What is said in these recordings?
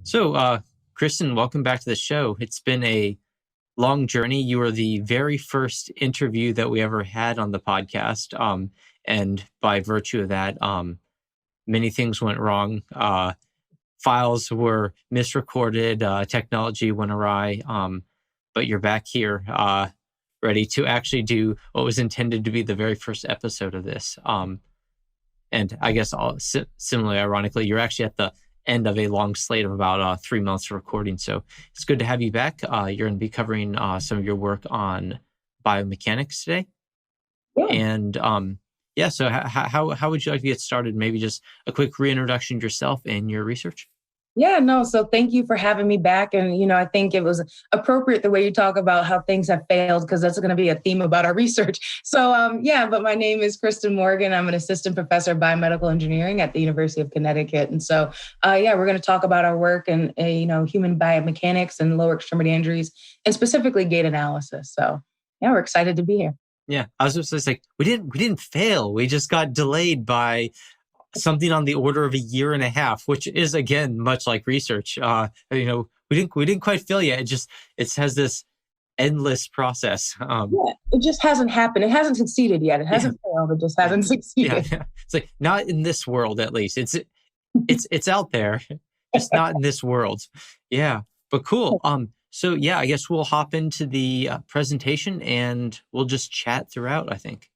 So, Kristin, welcome back to the show. It's been a long journey. You were the very first interview that we ever had on the podcast. And by virtue of that, many things went wrong. Files were misrecorded, technology went awry. But you're back here, ready to actually do what was intended to be the very first episode of this. And I guess similarly, ironically, you're actually at the end of a long slate of about 3 months of recording. So it's good to have you back. You're going to be covering some of your work on biomechanics today. Yeah. And so how would you like to get started? Maybe just a quick reintroduction of yourself and your research. So thank you for having me back. And, I think it was appropriate the way you talk about how things have failed, because that's going to be a theme about our research. But my name is Kristin Morgan. I'm an assistant professor of biomedical engineering at the University of Connecticut. And so, we're going to talk about our work in, human biomechanics and lower extremity injuries, and specifically gait analysis. So, we're excited to be here. Yeah, I was just like, we didn't fail. We just got delayed by something on the order of a year and a half, which is, again, much like research. We didn't quite fail yet. It has this endless process. It just hasn't happened. It hasn't succeeded yet. It hasn't failed. It just hasn't succeeded. Yeah. It's like, not in this world, at least. It's out there, just not in this world. Yeah, but cool. I guess we'll hop into the presentation and we'll just chat throughout, I think.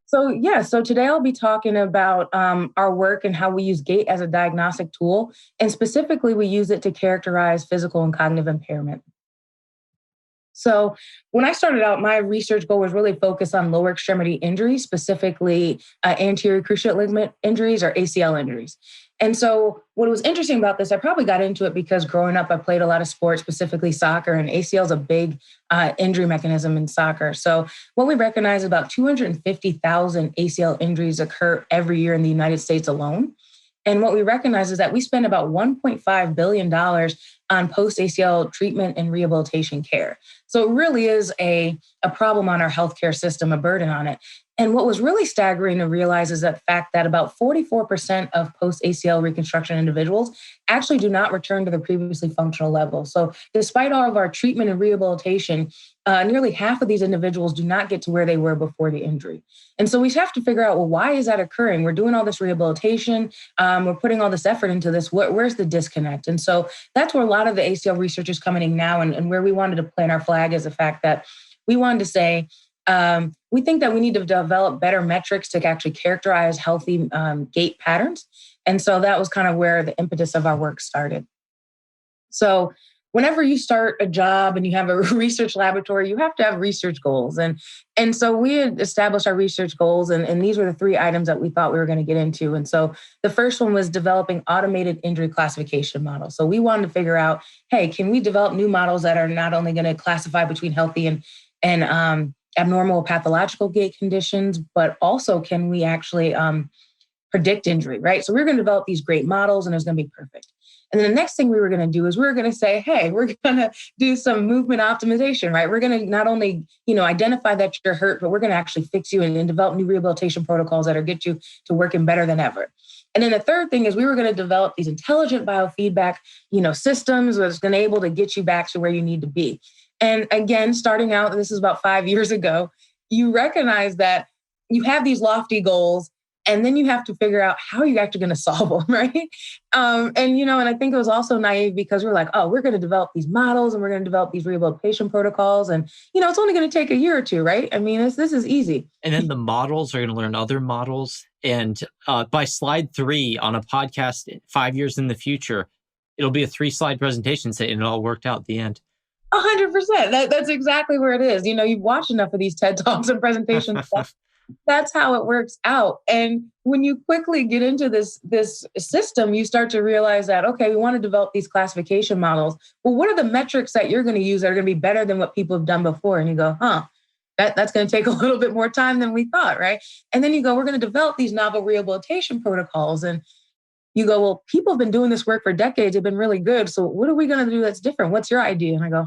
So today I'll be talking about our work and how we use gait as a diagnostic tool. And specifically, we use it to characterize physical and cognitive impairment. So when I started out, my research goal was really focused on lower extremity injuries, specifically anterior cruciate ligament injuries or ACL injuries. And so what was interesting about this, I probably got into it because growing up, I played a lot of sports, specifically soccer, and ACL is a big injury mechanism in soccer. So what we recognize is about 250,000 ACL injuries occur every year in the United States alone. And what we recognize is that we spend about $1.5 billion on post-ACL treatment and rehabilitation care. So it really is a problem on our healthcare system, a burden on it. And what was really staggering to realize is the fact that about 44% of post-ACL reconstruction individuals actually do not return to the previously functional level. So despite all of our treatment and rehabilitation, nearly half of these individuals do not get to where they were before the injury. And so we have to figure out, well, why is that occurring? We're doing all this rehabilitation. We're putting all this effort into this. Where's the disconnect? And so that's where a lot of the ACL research is coming in now, and where we wanted to plant our flag is the fact that we wanted to say, we think that we need to develop better metrics to actually characterize healthy gait patterns. And so that was kind of where the impetus of our work started. So whenever you start a job and you have a research laboratory, you have to have research goals. And so we had established our research goals, and these were the 3 items that we thought we were going to get into. And so the first one was developing automated injury classification models. So we wanted to figure out, hey, can we develop new models that are not only going to classify between healthy and abnormal pathological gait conditions, but also can we actually predict injury, right? So we're going to develop these great models, and it's going to be perfect. And then the next thing we were going to do is we were going to say, hey, we're going to do some movement optimization, right? We're going to not only, identify that you're hurt, but we're going to actually fix you and develop new rehabilitation protocols that are get you to working better than ever. And then the third thing is we were going to develop these intelligent biofeedback, systems that's going to be able to get you back to where you need to be. And again, starting out, this is about 5 years ago, you recognize that you have these lofty goals, and then you have to figure out how you're actually going to solve them, right? And I think it was also naive because we're like, oh, we're going to develop these models and we're going to develop these rehabilitation protocols. And, it's only going to take a year or two, right? I mean, this is easy. And then the models are going to learn other models. And by slide 3 on a podcast 5 years in the future, it'll be a 3-slide presentation saying it all worked out at the end. 100%. That's exactly where it is. You've watched enough of these TED Talks and presentations. That's how it works out. And when you quickly get into this system, you start to realize that, okay, we want to develop these classification models. Well, what are the metrics that you're going to use that are going to be better than what people have done before? And you go, that's going to take a little bit more time than we thought, right? And then you go, we're going to develop these novel rehabilitation protocols. And you go, well, people have been doing this work for decades. They've been really good. So what are we going to do that's different? What's your idea? And I go,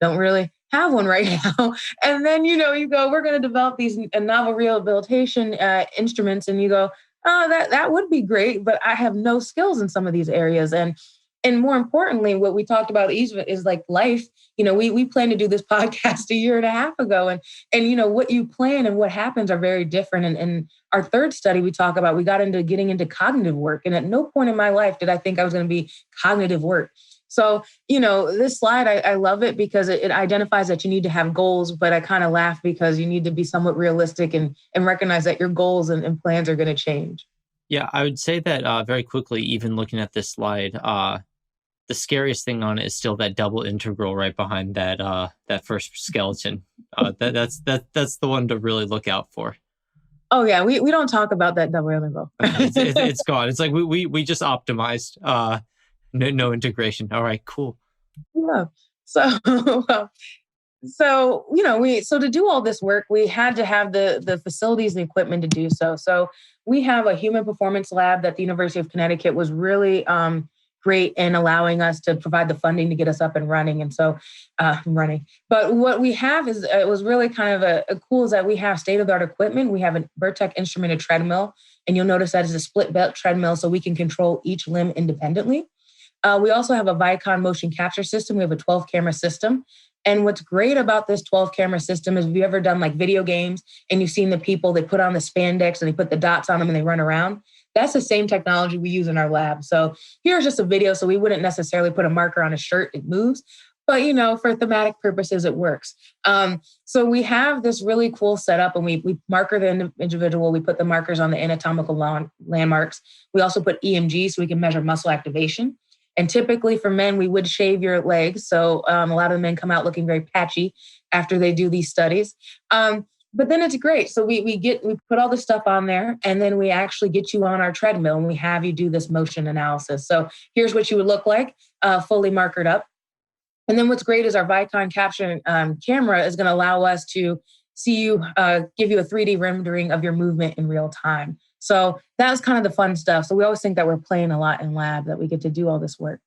don't really have one right now. And then, you go, we're going to develop these novel rehabilitation instruments. And you go, oh, that would be great, but I have no skills in some of these areas. And And more importantly, what we talked about is like life. We planned to do this podcast a year and a half ago, and what you plan and what happens are very different. And our third study, we talk about, we got into getting into cognitive work. And at no point in my life did I think I was going to be cognitive work. So, this slide, I love it because it identifies that you need to have goals, but I kind of laugh because you need to be somewhat realistic and recognize that your goals and plans are going to change. Yeah, I would say that very quickly, even looking at this slide, the scariest thing on it is still that double integral right behind that first skeleton. That's the one to really look out for. Oh yeah, we don't talk about that double integral. It's gone. It's like we just optimized. No integration. All right, cool. Yeah. So so to do all this work, we had to have the facilities and equipment to do so. So we have a human performance lab that the University of Connecticut was really great in allowing us to provide the funding to get us up and running. And so running. But what we have is, it was really kind of a cool, is that we have state-of-the-art equipment. We have a Vertec instrumented treadmill, and you'll notice that is a split belt treadmill, so we can control each limb independently. We also have a Vicon motion capture system. We have a 12 camera system. And what's great about this 12 camera system is, have you ever done like video games and you've seen the people, they put on the spandex and they put the dots on them and they run around? That's the same technology we use in our lab. So here's just a video. So we wouldn't necessarily put a marker on a shirt, it moves. But, for thematic purposes, it works. So we have this really cool setup, and we marker the individual. We put the markers on the anatomical landmarks. We also put EMG so we can measure muscle activation. And typically for men, we would shave your legs. So a lot of the men come out looking very patchy after they do these studies. But then it's great. So we put all this stuff on there, and then we actually get you on our treadmill and we have you do this motion analysis. So here's what you would look like, fully markered up. And then what's great is our Vicon capture camera is going to allow us to see you, give you a 3D rendering of your movement in real time. So that was kind of the fun stuff. So we always think that we're playing a lot in lab, that we get to do all this work.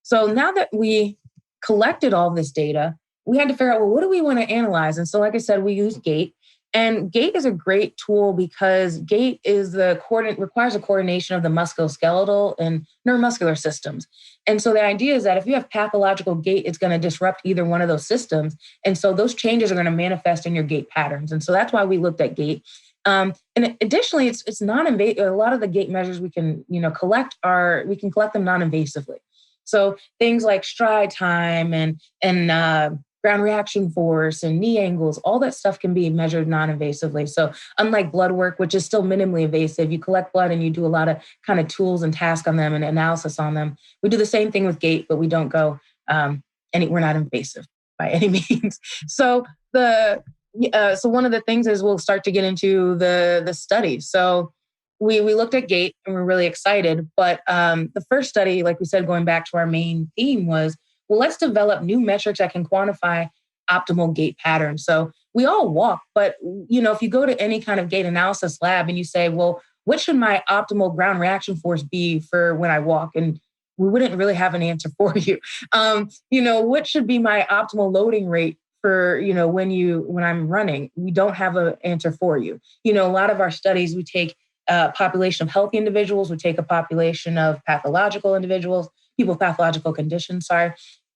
So now that we collected all this data, we had to figure out, well, what do we want to analyze? And so, like I said, we use gait. And gait is a great tool because gait is requires a coordination of the musculoskeletal and neuromuscular systems. And so the idea is that if you have pathological gait, it's going to disrupt either one of those systems. And so those changes are going to manifest in your gait patterns. And so that's why we looked at gait. And additionally, it's non-invasive. A lot of the gait measures we can, collect them non-invasively. So things like stride time and ground reaction force and knee angles, all that stuff can be measured non-invasively. So unlike blood work, which is still minimally invasive, you collect blood and you do a lot of kind of tools and tasks on them and analysis on them. We do the same thing with gait, but we don't go we're not invasive by any means. So one of the things is we'll start to get into the study. So we looked at gait and we're really excited. But the first study, like we said, going back to our main theme, was, well, let's develop new metrics that can quantify optimal gait patterns. So we all walk, but if you go to any kind of gait analysis lab and you say, well, what should my optimal ground reaction force be for when I walk? And we wouldn't really have an answer for you. What should be my optimal loading rate for, when I'm running? We don't have an answer for you. A lot of our studies, we take a population of healthy individuals, we take a population of pathological individuals, people with pathological conditions,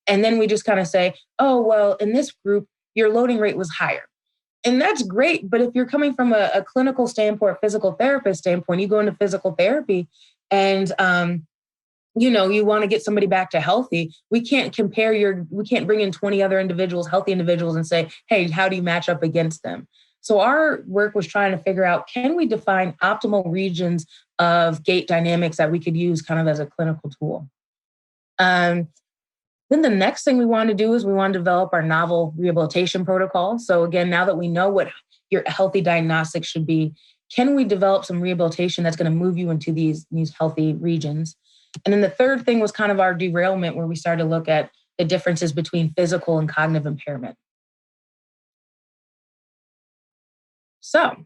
and then we just kind of say, oh, well, in this group, your loading rate was higher. And that's great. But if you're coming from a clinical standpoint, physical therapist standpoint, you go into physical therapy and, you want to get somebody back to healthy. We can't bring in 20 other individuals, healthy individuals, and say, hey, how do you match up against them? So our work was trying to figure out, can we define optimal regions of gait dynamics that we could use kind of as a clinical tool? Then the next thing we want to do is we want to develop our novel rehabilitation protocol. So again, now that we know what your healthy diagnostic should be, can we develop some rehabilitation that's going to move you into these healthy regions? And then the third thing was kind of our derailment, where we started to look at the differences between physical and cognitive impairment. So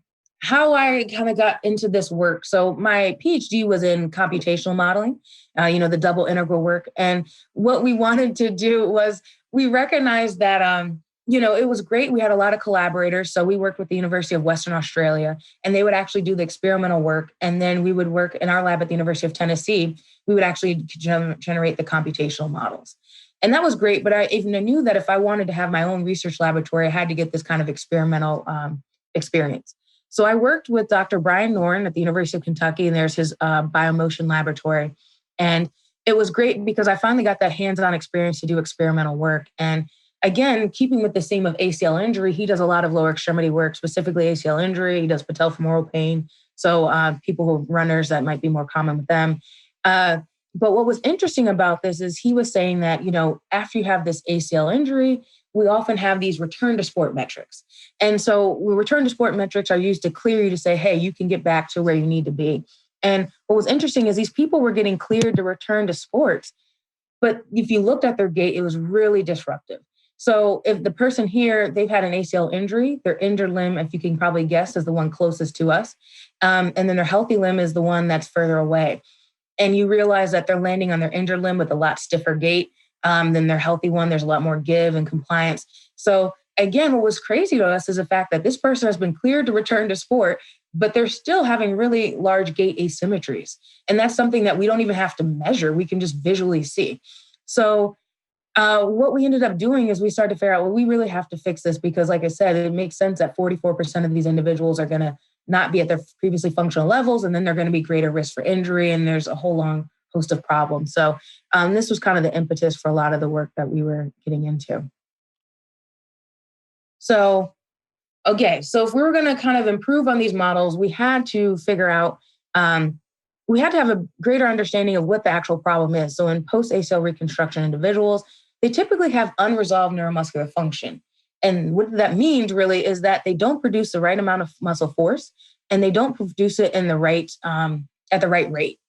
how I kind of got into this work. So my PhD was in computational modeling, the double integral work. And what we wanted to do was, we recognized that, it was great. We had a lot of collaborators. So we worked with the University of Western Australia, and they would actually do the experimental work. And then we would work in our lab at the University of Tennessee. we would actually generate the computational models. And that was great, but I knew that if I wanted to have my own research laboratory, I had to get this kind of experimental experience. So I worked with Dr. Brian Norn at the University of Kentucky, and there's his biomotion laboratory. And it was great because I finally got that hands-on experience to do experimental work. And again, keeping with the theme of ACL injury, he does a lot of lower extremity work, specifically ACL injury. He does patellofemoral pain. So people who are runners, that might be more common with them. But what was interesting about this is he was saying that, after you have this ACL injury, we often have these return to sport metrics. And so return to sport metrics are used to clear you to say, hey, you can get back to where you need to be. And what was interesting is these people were getting cleared to return to sports. But if you looked at their gait, it was really disruptive. So if the person here, they've had an ACL injury, their injured limb, if you can probably guess, is the one closest to us. And then their healthy limb is the one that's further away. And you realize that they're landing on their injured limb with a lot stiffer gait than their healthy one. There's a lot more give and compliance. So again, what was crazy to us is the fact that this person has been cleared to return to sport, but they're still having really large gait asymmetries. And that's something that we don't even have to measure. We can just visually see. So what we ended up doing is we started to figure out, well, we really have to fix this because, like I said, it makes sense that 44% of these individuals are going to not be at their previously functional levels, and then they're going to be greater risk for injury, and there's a whole long host of problems. So this was kind of the impetus for a lot of the work that we were getting into. So, okay, so if we were going to kind of improve on these models, we had to figure out, we had to have a greater understanding of what the actual problem is. So in post-ACL reconstruction individuals, they typically have unresolved neuromuscular function. And what that means really is that they don't produce the right amount of muscle force, and they don't produce it in the right at the right rate.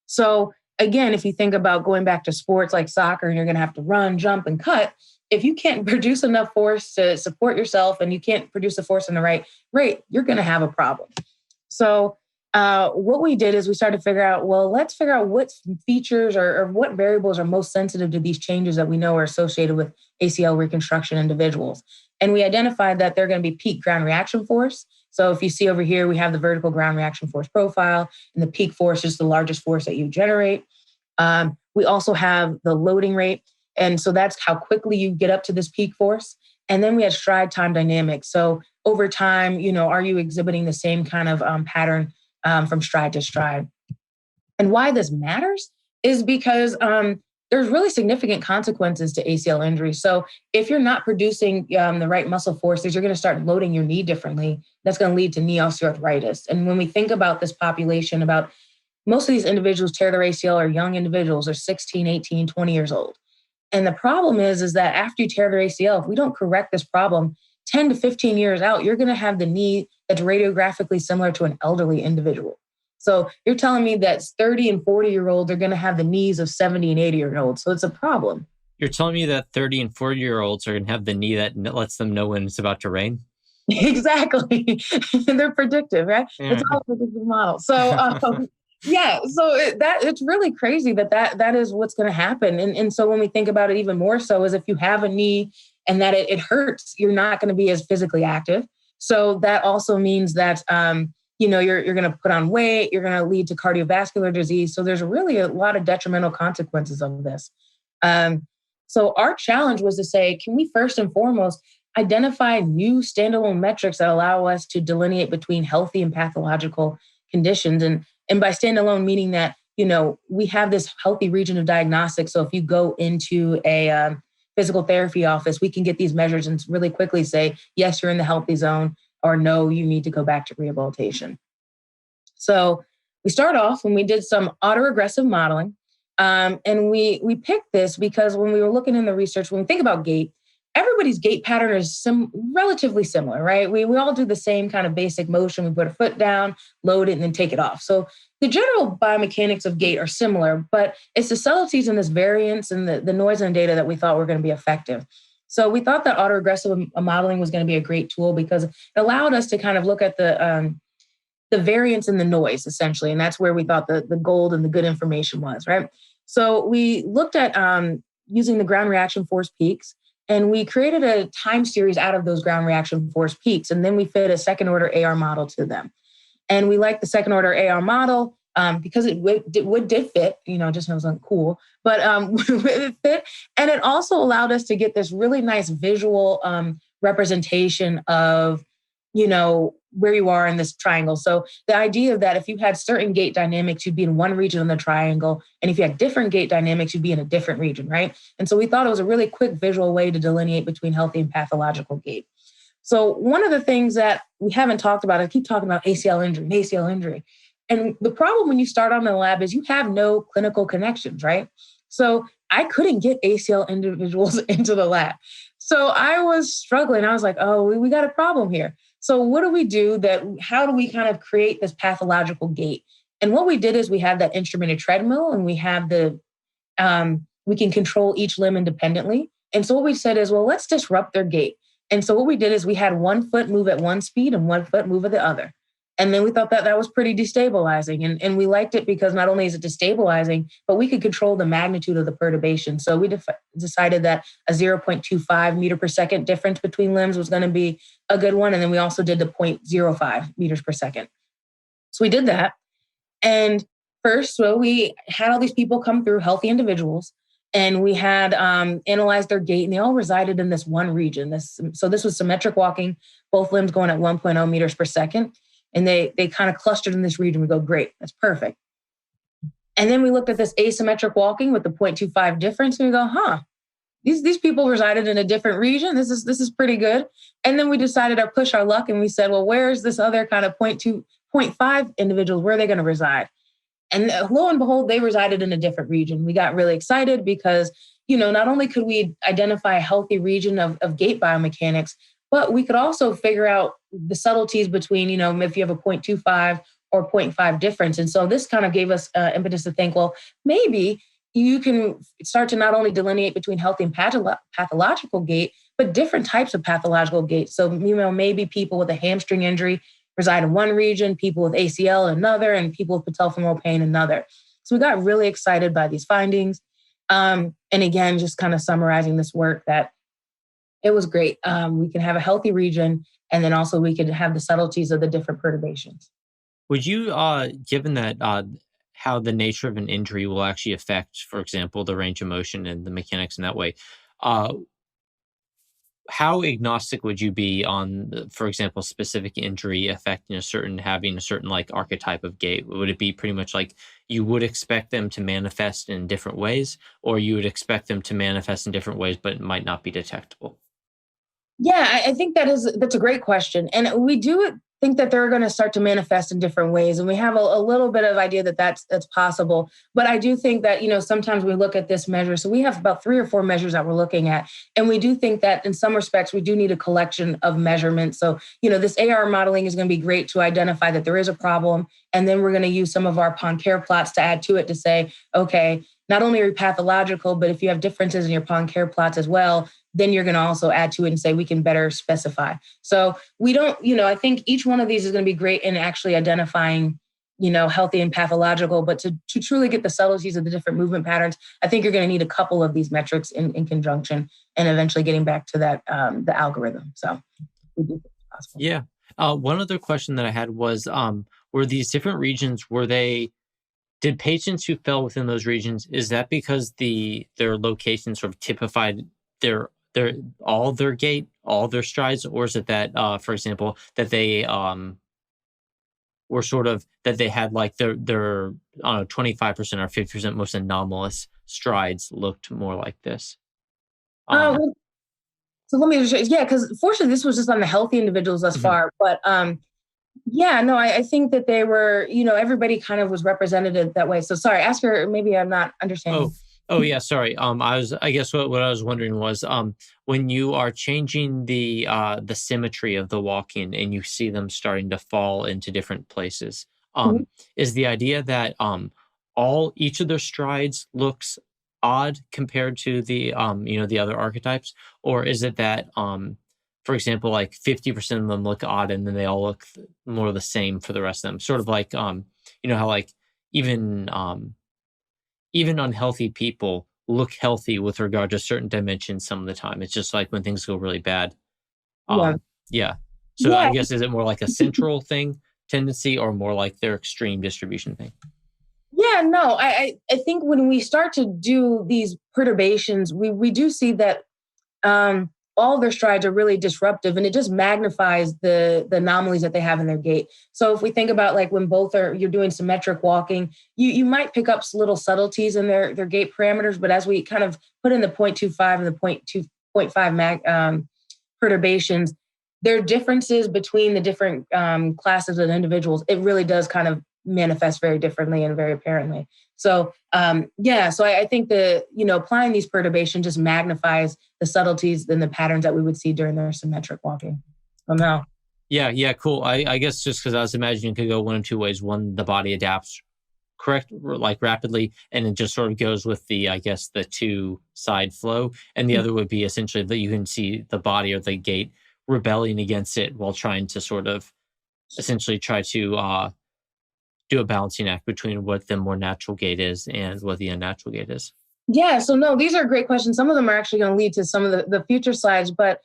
So again, if you think about going back to sports like soccer, and you're going to have to run, jump, and cut, if you can't produce enough force to support yourself and you can't produce the force in the right rate, you're going to have a problem. So what we did is we started to figure out, well, let's figure out what features or what variables are most sensitive to these changes that we know are associated with ACL reconstruction individuals. And we identified that they're going to be peak ground reaction force. So if you see over here, we have the vertical ground reaction force profile, and the peak force is the largest force that you generate. We also have the loading rate. And so that's how quickly you get up to this peak force. And then we had stride time dynamics. So over time, are you exhibiting the same kind of pattern from stride to stride? And why this matters is because there's really significant consequences to ACL injury. So if you're not producing the right muscle forces, you're going to start loading your knee differently. That's going to lead to knee osteoarthritis. And when we think about this population, about most of these individuals tear their ACL are young individuals. They're 16, 18, 20 years old. And the problem is that after you tear their ACL, if we don't correct this problem, 10 to 15 years out, you're going to have the knee that's radiographically similar to an elderly individual. So you're telling me that 30 and 40-year-olds are going to have the knees of 70 and 80-year-olds. So it's a problem. You're telling me that 30 and 40-year-olds are going to have the knee that lets them know when it's about to rain? Exactly. They're predictive, right? Yeah. It's all a predictive model. So yeah, so it's really crazy that is what's going to happen. And so when we think about it even more so is if you have a knee and that it hurts, you're not going to be as physically active. So that also means that, you're going to put on weight, you're going to lead to cardiovascular disease. So there's really a lot of detrimental consequences of this. So our challenge was to say, can we first and foremost identify new standalone metrics that allow us to delineate between healthy and pathological conditions? And by standalone, meaning that, we have this healthy region of diagnostics. So if you go into a physical therapy office, we can get these measures and really quickly say, yes, you're in the healthy zone, or no, you need to go back to rehabilitation. So we start off when we did some autoregressive modeling. And we picked this because when we were looking in the research, when we think about gait, everybody's gait pattern is relatively similar, right? We all do the same kind of basic motion. We put a foot down, load it, and then take it off. So the general biomechanics of gait are similar, but it's the subtleties in this variance and the noise and data that we thought were going to be effective. So we thought that autoregressive modeling was going to be a great tool because it allowed us to kind of look at the variance in the noise, essentially. And that's where we thought the gold and the good information was, right? So we looked at using the ground reaction force peaks, and we created a time series out of those ground reaction force peaks. And then we fit a second order AR model to them. And we liked the second order AR model because it did fit, just wasn't cool, but it fit. And it also allowed us to get this really nice visual representation of, where you are in this triangle. So the idea that if you had certain gait dynamics, you'd be in one region of the triangle. And if you had different gait dynamics, you'd be in a different region, right? And so we thought it was a really quick visual way to delineate between healthy and pathological gait. So one of the things that we haven't talked about, I keep talking about ACL injury. And the problem when you start on the lab is you have no clinical connections, right? So I couldn't get ACL individuals into the lab. So I was struggling. I was like, oh, we got a problem here. So what do we do how do we kind of create this pathological gait? And what we did is we have that instrumented treadmill and we have we can control each limb independently. And so what we said is, well, let's disrupt their gait. And so what we did is we had one foot move at one speed and one foot move at the other. And then we thought that was pretty destabilizing. And we liked it because not only is it destabilizing, but we could control the magnitude of the perturbation. So we decided that a 0.25 meter per second difference between limbs was going to be a good one. And then we also did the 0.05 meters per second. So we did that. And first, so we had all these people come through, healthy individuals, and we had analyzed their gait, and they all resided in this one region. So this was symmetric walking, both limbs going at 1.0 meters per second. And they kind of clustered in this region. We go, great, that's perfect. And then we looked at this asymmetric walking with the 0.25 difference, and we go, these people resided in a different region. This is pretty good. And then we decided to push our luck, and we said, well, where's this other kind of 0.5 individuals? Where are they going to reside? And lo and behold, they resided in a different region. We got really excited because, not only could we identify a healthy region of gait biomechanics, but we could also figure out the subtleties between, if you have a 0.25 or 0.5 difference. And so this kind of gave us impetus to think, well, maybe you can start to not only delineate between healthy and pathological gait, but different types of pathological gait. So, maybe people with a hamstring injury reside in one region, people with ACL in another, and people with patellofemoral pain in another. So we got really excited by these findings. And again, just kind of summarizing this work, that it was great. We can have a healthy region, and then also we could have the subtleties of the different perturbations. Would you, given that how the nature of an injury will actually affect, for example, the range of motion and the mechanics in that way, how agnostic would you be on, for example, specific injury affecting having a certain like archetype of gait? Would it be pretty much like you would expect them to manifest in different ways, or you would expect them to manifest in different ways, but it might not be detectable? Yeah, I think that's a great question. And we do think that they're going to start to manifest in different ways. And we have a little bit of idea that that's possible. But I do think that, sometimes we look at this measure. So we have about 3 or 4 measures that we're looking at. And we do think that in some respects, we do need a collection of measurements. So, this AR modeling is going to be great to identify that there is a problem. And then we're going to use some of our Poncare plots to add to it to say, okay, not only are you pathological, but if you have differences in your Poncare plots as well, then you're going to also add to it and say we can better specify. So we don't, I think each one of these is going to be great in actually identifying, healthy and pathological, but to truly get the subtleties of the different movement patterns, I think you're going to need a couple of these metrics in conjunction, and eventually getting back to that, the algorithm. So we do think it's possible. Yeah. One other question that I had was, were these different regions, did patients who fell within those regions, is that because their location sort of typified all their gait, all their strides, or is it that, for example, that they were sort of that they had like their 25% or 50% most anomalous strides looked more like this? So let me just, because fortunately this was just on the healthy individuals thus far, but yeah, no, I think that they were, everybody kind of was represented that way. So sorry, ask her, maybe I'm not understanding. Oh yeah, sorry. I guess what I was wondering was, when you are changing the symmetry of the walking and you see them starting to fall into different places, is the idea that each of their strides looks odd compared to the the other archetypes, or is it that for example, like 50% of them look odd and then they all look more the same for the rest of them, sort of like how like even even unhealthy people look healthy with regard to certain dimensions some of the time. It's just like when things go really bad. Yeah. So Yeah. I guess, is it more like a central tendency, or more like their extreme distribution thing? Yeah, no, I think when we start to do these perturbations, we do see that um, all their strides are really disruptive, and it just magnifies the anomalies that they have in their gait. So if we think about like when both are you're doing symmetric walking, you might pick up little subtleties in their gait parameters, but as we kind of put in the 0.25 and the 0.2.5 perturbations, there are differences between the different classes of individuals. It really does kind of manifest very differently and very apparently. So yeah, so I think the applying these perturbations just magnifies the subtleties and the patterns that we would see during their symmetric walking. Oh no. Yeah, cool. I guess just because I was imagining it could go one of two ways. One, the body adapts like rapidly, and it just sort of goes with the, I guess, the two side flow. And the other would be essentially that you can see the body or the gait rebelling against it while trying to sort of essentially try to do a balancing act between what the more natural gait is and what the unnatural gait is. Yeah, so no, these are great questions. Some of them are actually going to lead to some of the future slides. But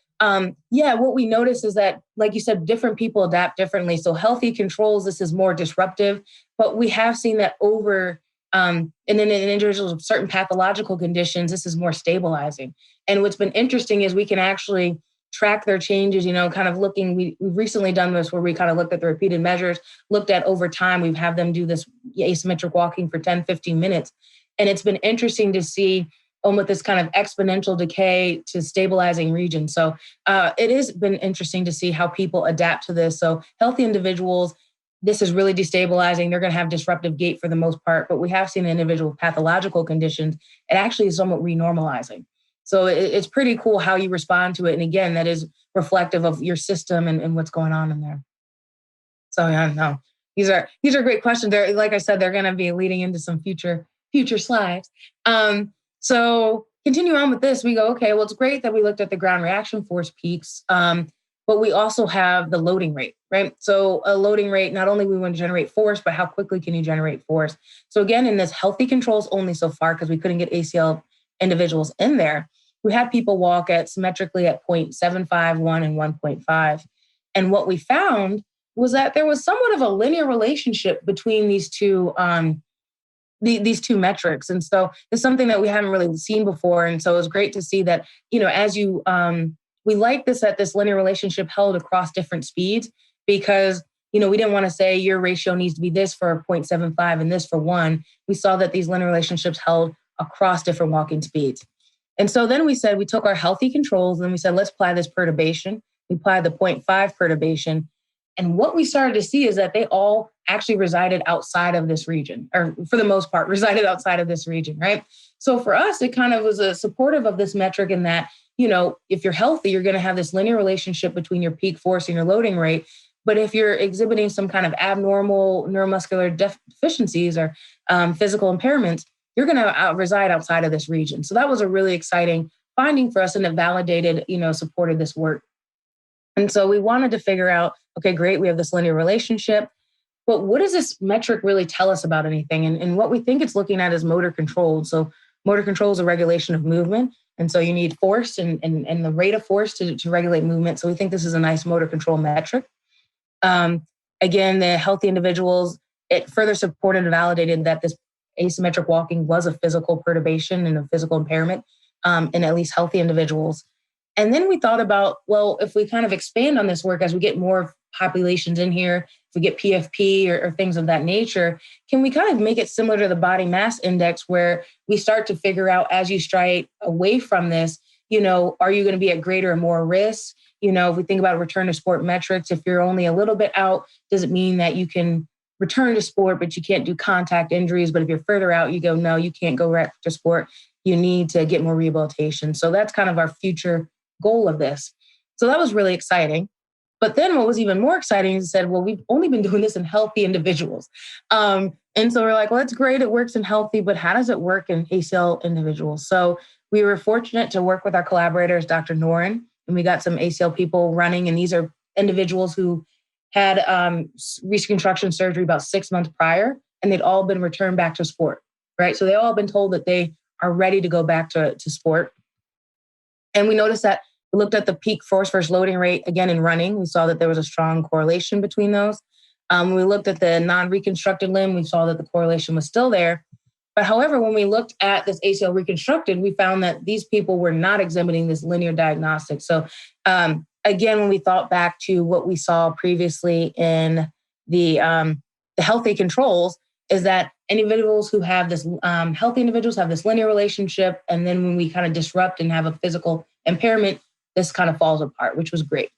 yeah, what we notice is that, like you said, different people adapt differently. So healthy controls, this is more disruptive. But we have seen that over, and then in individuals with certain pathological conditions, this is more stabilizing. And what's been interesting is we can actually track their changes, kind of looking, we've recently done this where we kind of looked at the repeated measures, looked at over time, we've had them do this asymmetric walking for 10, 15 minutes. And it's been interesting to see with this kind of exponential decay to stabilizing region. So it has been interesting to see how people adapt to this. So healthy individuals, this is really destabilizing. They're going to have disruptive gait for the most part, but we have seen individual with pathological conditions, it actually is somewhat renormalizing. So it's pretty cool how you respond to it. And again, that is reflective of your system and what's going on in there. So yeah, no, these are great questions. They're, like I said, they're going to be leading into some future slides. So continue on with this. We go, okay, well, it's great that we looked at the ground reaction force peaks, but we also have the loading rate, right? So a loading rate, not only we want to generate force, but how quickly can you generate force? So again, in this healthy controls only so far, because we couldn't get ACL individuals in there, we had people walk at symmetrically at 0.75, 1, and 1.5. And what we found was that there was somewhat of a linear relationship between these two these two metrics. And so it's something that we haven't really seen before. And so it was great to see that, as you, we like this, that this linear relationship held across different speeds, because, we didn't want to say your ratio needs to be this for 0.75 and this for 1. We saw that these linear relationships held across different walking speeds. And so then we said, we took our healthy controls and we said, let's apply this perturbation. We applied the 0.5 perturbation. And what we started to see is that they all actually resided outside of this region, or for the most part, resided outside of this region, right? So for us, it kind of was a supportive of this metric in that, if you're healthy, you're going to have this linear relationship between your peak force and your loading rate. But if you're exhibiting some kind of abnormal neuromuscular deficiencies or physical impairments, you're going to reside outside of this region. So that was a really exciting finding for us, and it validated, supported this work. And so we wanted to figure out, okay, great, we have this linear relationship, but what does this metric really tell us about anything? And what we think it's looking at is motor control. So motor control is a regulation of movement. And so you need force and the rate of force to regulate movement. So we think this is a nice motor control metric. Again, the healthy individuals, it further supported and validated that this asymmetric walking was a physical perturbation and a physical impairment in at least healthy individuals. And then we thought about, well, if we kind of expand on this work as we get more populations in here, if we get PFP or things of that nature, can we kind of make it similar to the body mass index, where we start to figure out, as you stride away from this, are you going to be at greater or more risk? If we think about return to sport metrics, if you're only a little bit out, does it mean that you can return to sport, but you can't do contact injuries? But if you're further out, you go, no, you can't go right to sport. You need to get more rehabilitation. So that's kind of our future goal of this. So that was really exciting. But then what was even more exciting is said, well, we've only been doing this in healthy individuals. And so we're like, well, that's great. It works in healthy, but how does it work in ACL individuals? So we were fortunate to work with our collaborators, Dr. Noren, and we got some ACL people running. And these are individuals who had reconstruction surgery about 6 months prior, and they'd all been returned back to sport, right? So they all been told that they are ready to go back to sport. And we noticed that we looked at the peak force versus loading rate again in running. We saw that there was a strong correlation between those. When we looked at the non-reconstructed limb, we saw that the correlation was still there. But however, when we looked at this ACL reconstructed, we found that these people were not exhibiting this linear diagnostic. So again, when we thought back to what we saw previously in the healthy controls, is that individuals who have this, healthy individuals have this linear relationship. And then when we kind of disrupt and have a physical impairment, this kind of falls apart, which was great.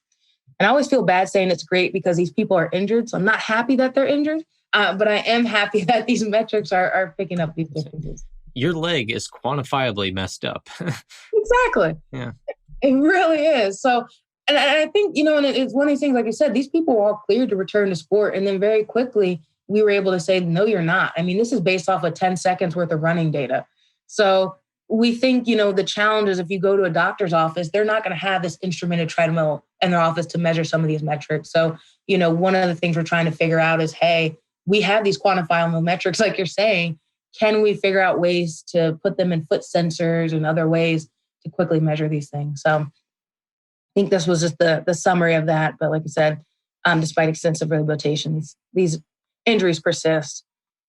And I always feel bad saying it's great because these people are injured. So I'm not happy that they're injured, but I am happy that these metrics are picking up these differences. Your leg is quantifiably messed up. Exactly. Yeah. It really is. So, and I think, and it's one of these things, like I said, these people were all cleared to return to sport. And then very quickly, we were able to say, no, you're not. I mean, this is based off of 10 seconds worth of running data. So we think, the challenge is if you go to a doctor's office, they're not going to have this instrumented treadmill in their office to measure some of these metrics. So, one of the things we're trying to figure out is, hey, we have these quantifiable metrics, like you're saying. Can we figure out ways to put them in foot sensors and other ways to quickly measure these things? So I think this was just the summary of that. But like I said, despite extensive rehabilitation, these injuries persist.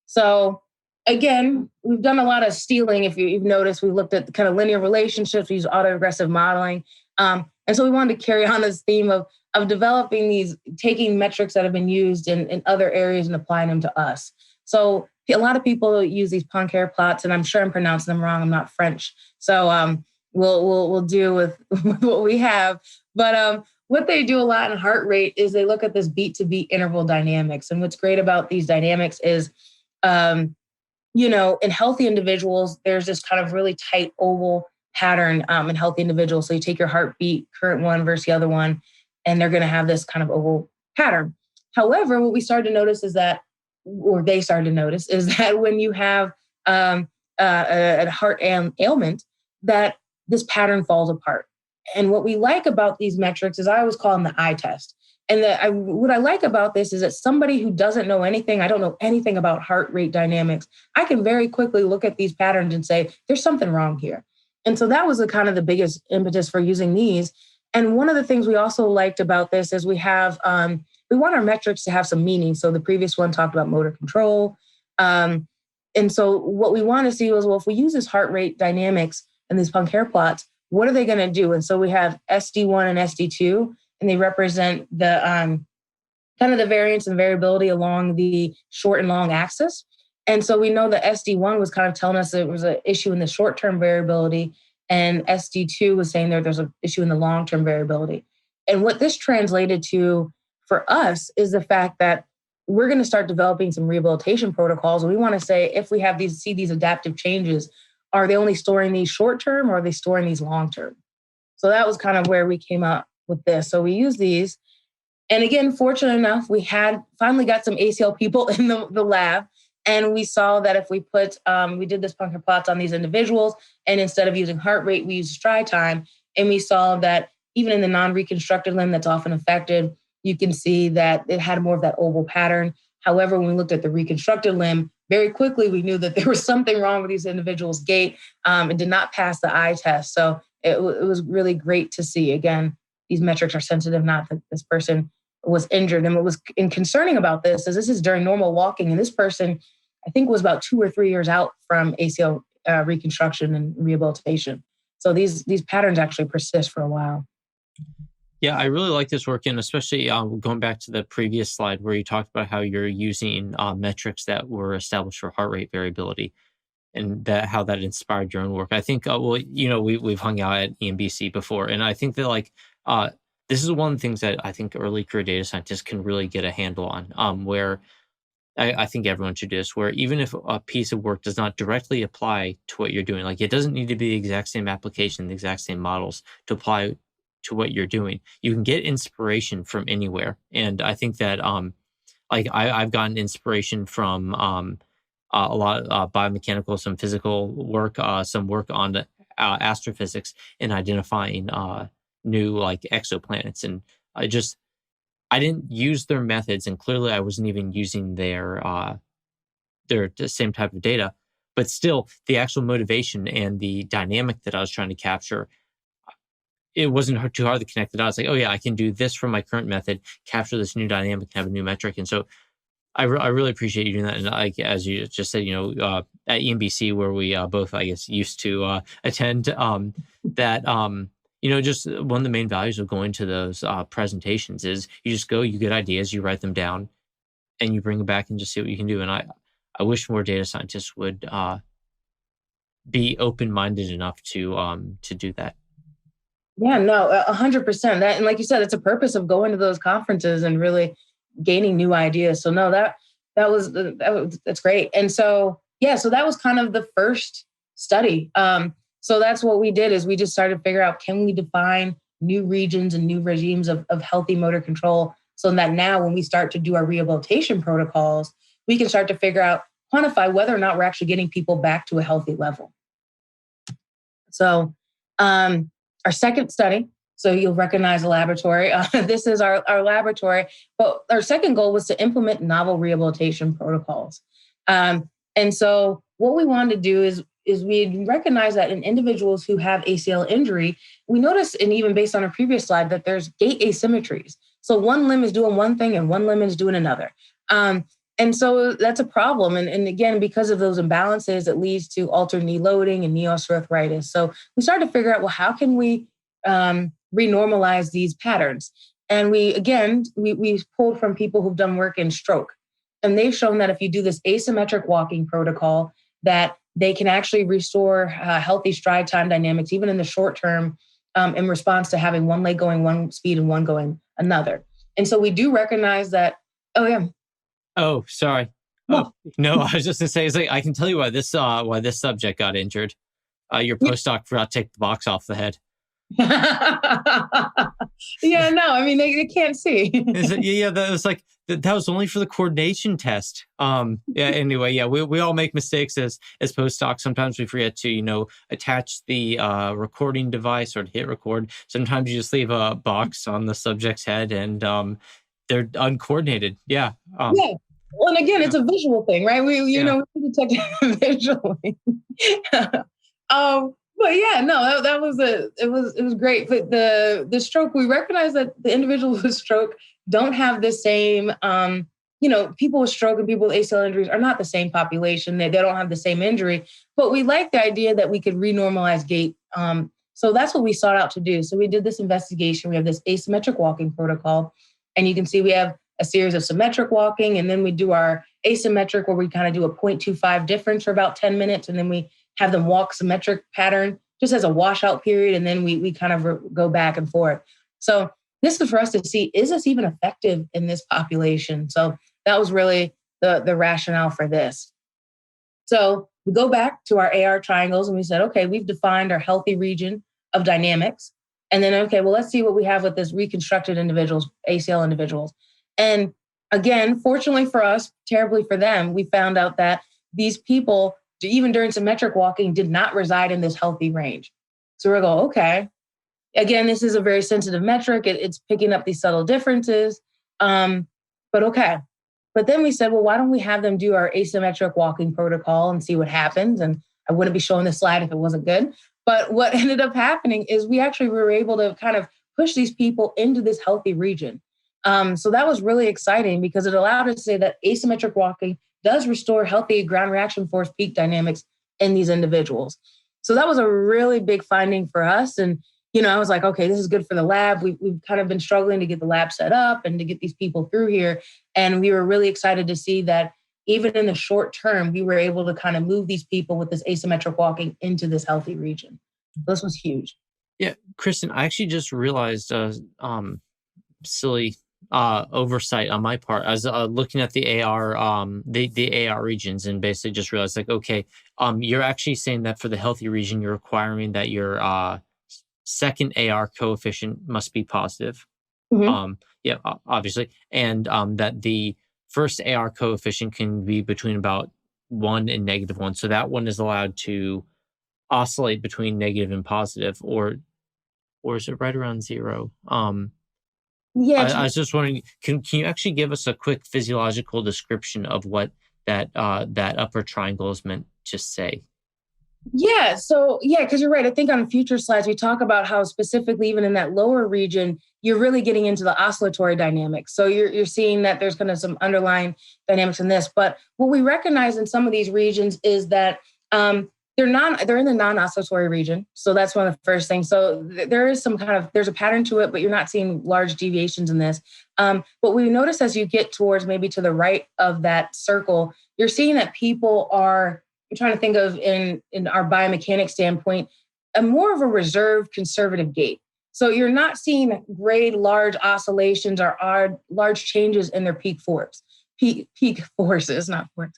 So again, we've done a lot of stealing. If you've noticed, we looked at the kind of linear relationships, we use autoregressive modeling. And so we wanted to carry on this theme of developing these, taking metrics that have been used in other areas and applying them to us. So a lot of people use these Poincaré plots, and I'm sure I'm pronouncing them wrong. I'm not French. So we'll deal with what we have. But what they do a lot in heart rate is they look at this beat to beat interval dynamics. And what's great about these dynamics is, in healthy individuals, there's this kind of really tight oval pattern in healthy individuals. So you take your heartbeat, current one versus the other one, and they're going to have this kind of oval pattern. However, what we started to notice is that, or they started to notice, is that when you have a heart ailment, that this pattern falls apart. And what we like about these metrics is I always call them the eye test. And what I like about this is that somebody who doesn't know anything, I don't know anything about heart rate dynamics, I can very quickly look at these patterns and say, there's something wrong here. And so that was the biggest impetus for using these. And one of the things we also liked about this is we want our metrics to have some meaning. So the previous one talked about motor control. And so what we want to see was, well, if we use this heart rate dynamics and these Poincaré plots, what are they going to do? And so we have SD1 and SD2, and they represent the kind of the variance and variability along the short and long axis. And so we know that SD1 was kind of telling us there was an issue in the short-term variability, and SD2 was saying there's an issue in the long-term variability. And what this translated to for us is the fact that we're going to start developing some rehabilitation protocols. We want to say, if we have see these adaptive changes, are they only storing these short-term or are they storing these long-term? So that was kind of where we came up with this. So we use these. And again, fortunate enough, we had finally got some ACL people in the lab. And we saw that if we we did this Poincaré plots on these individuals, and instead of using heart rate, we used stride time. And we saw that even in the non-reconstructed limb that's often affected, you can see that it had more of that oval pattern. However, when we looked at the reconstructed limb, very quickly, we knew that there was something wrong with these individuals' gait and did not pass the eye test. So it was really great to see. Again, these metrics are sensitive, not that this person was injured. And what was concerning about this is during normal walking. And this person, I think, was about 2 or 3 years out from ACL reconstruction and rehabilitation. So these patterns actually persist for a while. Yeah, I really like this work, and especially going back to the previous slide where you talked about how you're using metrics that were established for heart rate variability, and how that inspired your own work. I think, we've hung out at EMBC before, and I think that this is one of the things that I think early career data scientists can really get a handle on, where I think everyone should do this, where even if a piece of work does not directly apply to what you're doing, it doesn't need to be the exact same application, the exact same models to apply to what you're doing. You can get inspiration from anywhere. And I think that I've gotten inspiration from a lot of biomechanical, some physical work, some work on the astrophysics and identifying new exoplanets. And I didn't use their methods, and clearly I wasn't even using their the same type of data, but still the actual motivation and the dynamic that I was trying to capture, it wasn't too hard to connect the dots. Oh yeah, I can do this from my current method, capture this new dynamic, and have a new metric. And so I really appreciate you doing that. And as you just said, at EMBC, where we both, I guess, used to attend, that, just one of the main values of going to those presentations is you just go, you get ideas, you write them down, and you bring them back and just see what you can do. And I wish more data scientists would be open-minded enough to do that. Yeah, no, 100%. That, and like you said, it's a purpose of going to those conferences and really gaining new ideas. So no, that's great. And so yeah, so that was kind of the first study. So that's what we did is we just started to figure out, can we define new regions and new regimes of healthy motor control, so that now when we start to do our rehabilitation protocols, we can start to figure out, quantify whether or not we're actually getting people back to a healthy level. So our second study, so you'll recognize the laboratory. This is our laboratory. But our second goal was to implement novel rehabilitation protocols. And so what we wanted to do is we recognize that in individuals who have ACL injury, we notice, and even based on our previous slide, that there's gait asymmetries. So one limb is doing one thing and one limb is doing another. And so that's a problem. And again, because of those imbalances, it leads to altered knee loading and knee osteoarthritis. So we started to figure out, well, how can we renormalize these patterns? And we pulled from people who've done work in stroke. And they've shown that if you do this asymmetric walking protocol, that they can actually restore healthy stride time dynamics, even in the short term, in response to having one leg going one speed and one going another. And so we do recognize that, oh yeah. Oh, sorry. Oh, no, I was just gonna say, it's like, I can tell you why this subject got injured. Your postdoc forgot to take the box off the head. Yeah, no, I mean, they can't see. That was like, that was only for the coordination test. Anyway, we all make mistakes as postdocs. Sometimes we forget to, attach the recording device or to hit record. Sometimes you just leave a box on the subject's head and they're uncoordinated. Yeah. Yeah. Well, and again, it's a visual thing, right? We detect it visually. But yeah, no, it was great. But the stroke, we recognize that the individuals with stroke don't have the same, people with stroke and people with ACL injuries are not the same population. They don't have the same injury, but we like the idea that we could renormalize gait. So that's what we sought out to do. So we did this investigation. We have this asymmetric walking protocol, and you can see we have a series of symmetric walking, and then we do our asymmetric where we kind of do a 0.25 difference for about 10 minutes. And then we have them walk symmetric pattern just as a washout period. And then we kind of go back and forth. So this is for us to see, is this even effective in this population? So that was really the rationale for this. So we go back to our AR triangles and we said, okay, we've defined our healthy region of dynamics. And then, okay, well, let's see what we have with this reconstructed individuals, ACL individuals. And again, fortunately for us, terribly for them, we found out that these people, even during symmetric walking, did not reside in this healthy range. So we go, okay, again, this is a very sensitive metric. It's picking up these subtle differences, but okay. But then we said, well, why don't we have them do our asymmetric walking protocol and see what happens? And I wouldn't be showing this slide if it wasn't good. But what ended up happening is we actually were able to kind of push these people into this healthy region. So that was really exciting because it allowed us to say that asymmetric walking does restore healthy ground reaction force peak dynamics in these individuals. So that was a really big finding for us. And, I was like, okay, this is good for the lab. We've kind of been struggling to get the lab set up and to get these people through here. And we were really excited to see that even in the short term, we were able to kind of move these people with this asymmetric walking into this healthy region. This was huge. Yeah, Kristin, I actually just realized silly oversight on my part. I was looking at the AR, the AR regions, and basically just realized, like, okay, you're actually saying that for the healthy region, you're requiring that your second AR coefficient must be positive. Mm-hmm. Obviously, and that the first AR coefficient can be between about 1 and -1. So that one is allowed to oscillate between negative and positive, or is it right around 0? I was just wondering, can you actually give us a quick physiological description of what that upper triangle is meant to say? Yeah. So yeah, because you're right. I think on future slides we talk about how specifically even in that lower region, you're really getting into the oscillatory dynamics. So you're seeing that there's kind of some underlying dynamics in this. But what we recognize in some of these regions is that they're in the non-oscillatory region. So that's one of the first things. So there is some kind of there's a pattern to it, but you're not seeing large deviations in this. But we notice as you get towards maybe to the right of that circle, you're seeing that people are I'm trying to think of in our biomechanics standpoint, a more of a reserved conservative gait. So you're not seeing great large oscillations or large changes in their peak forces, not force.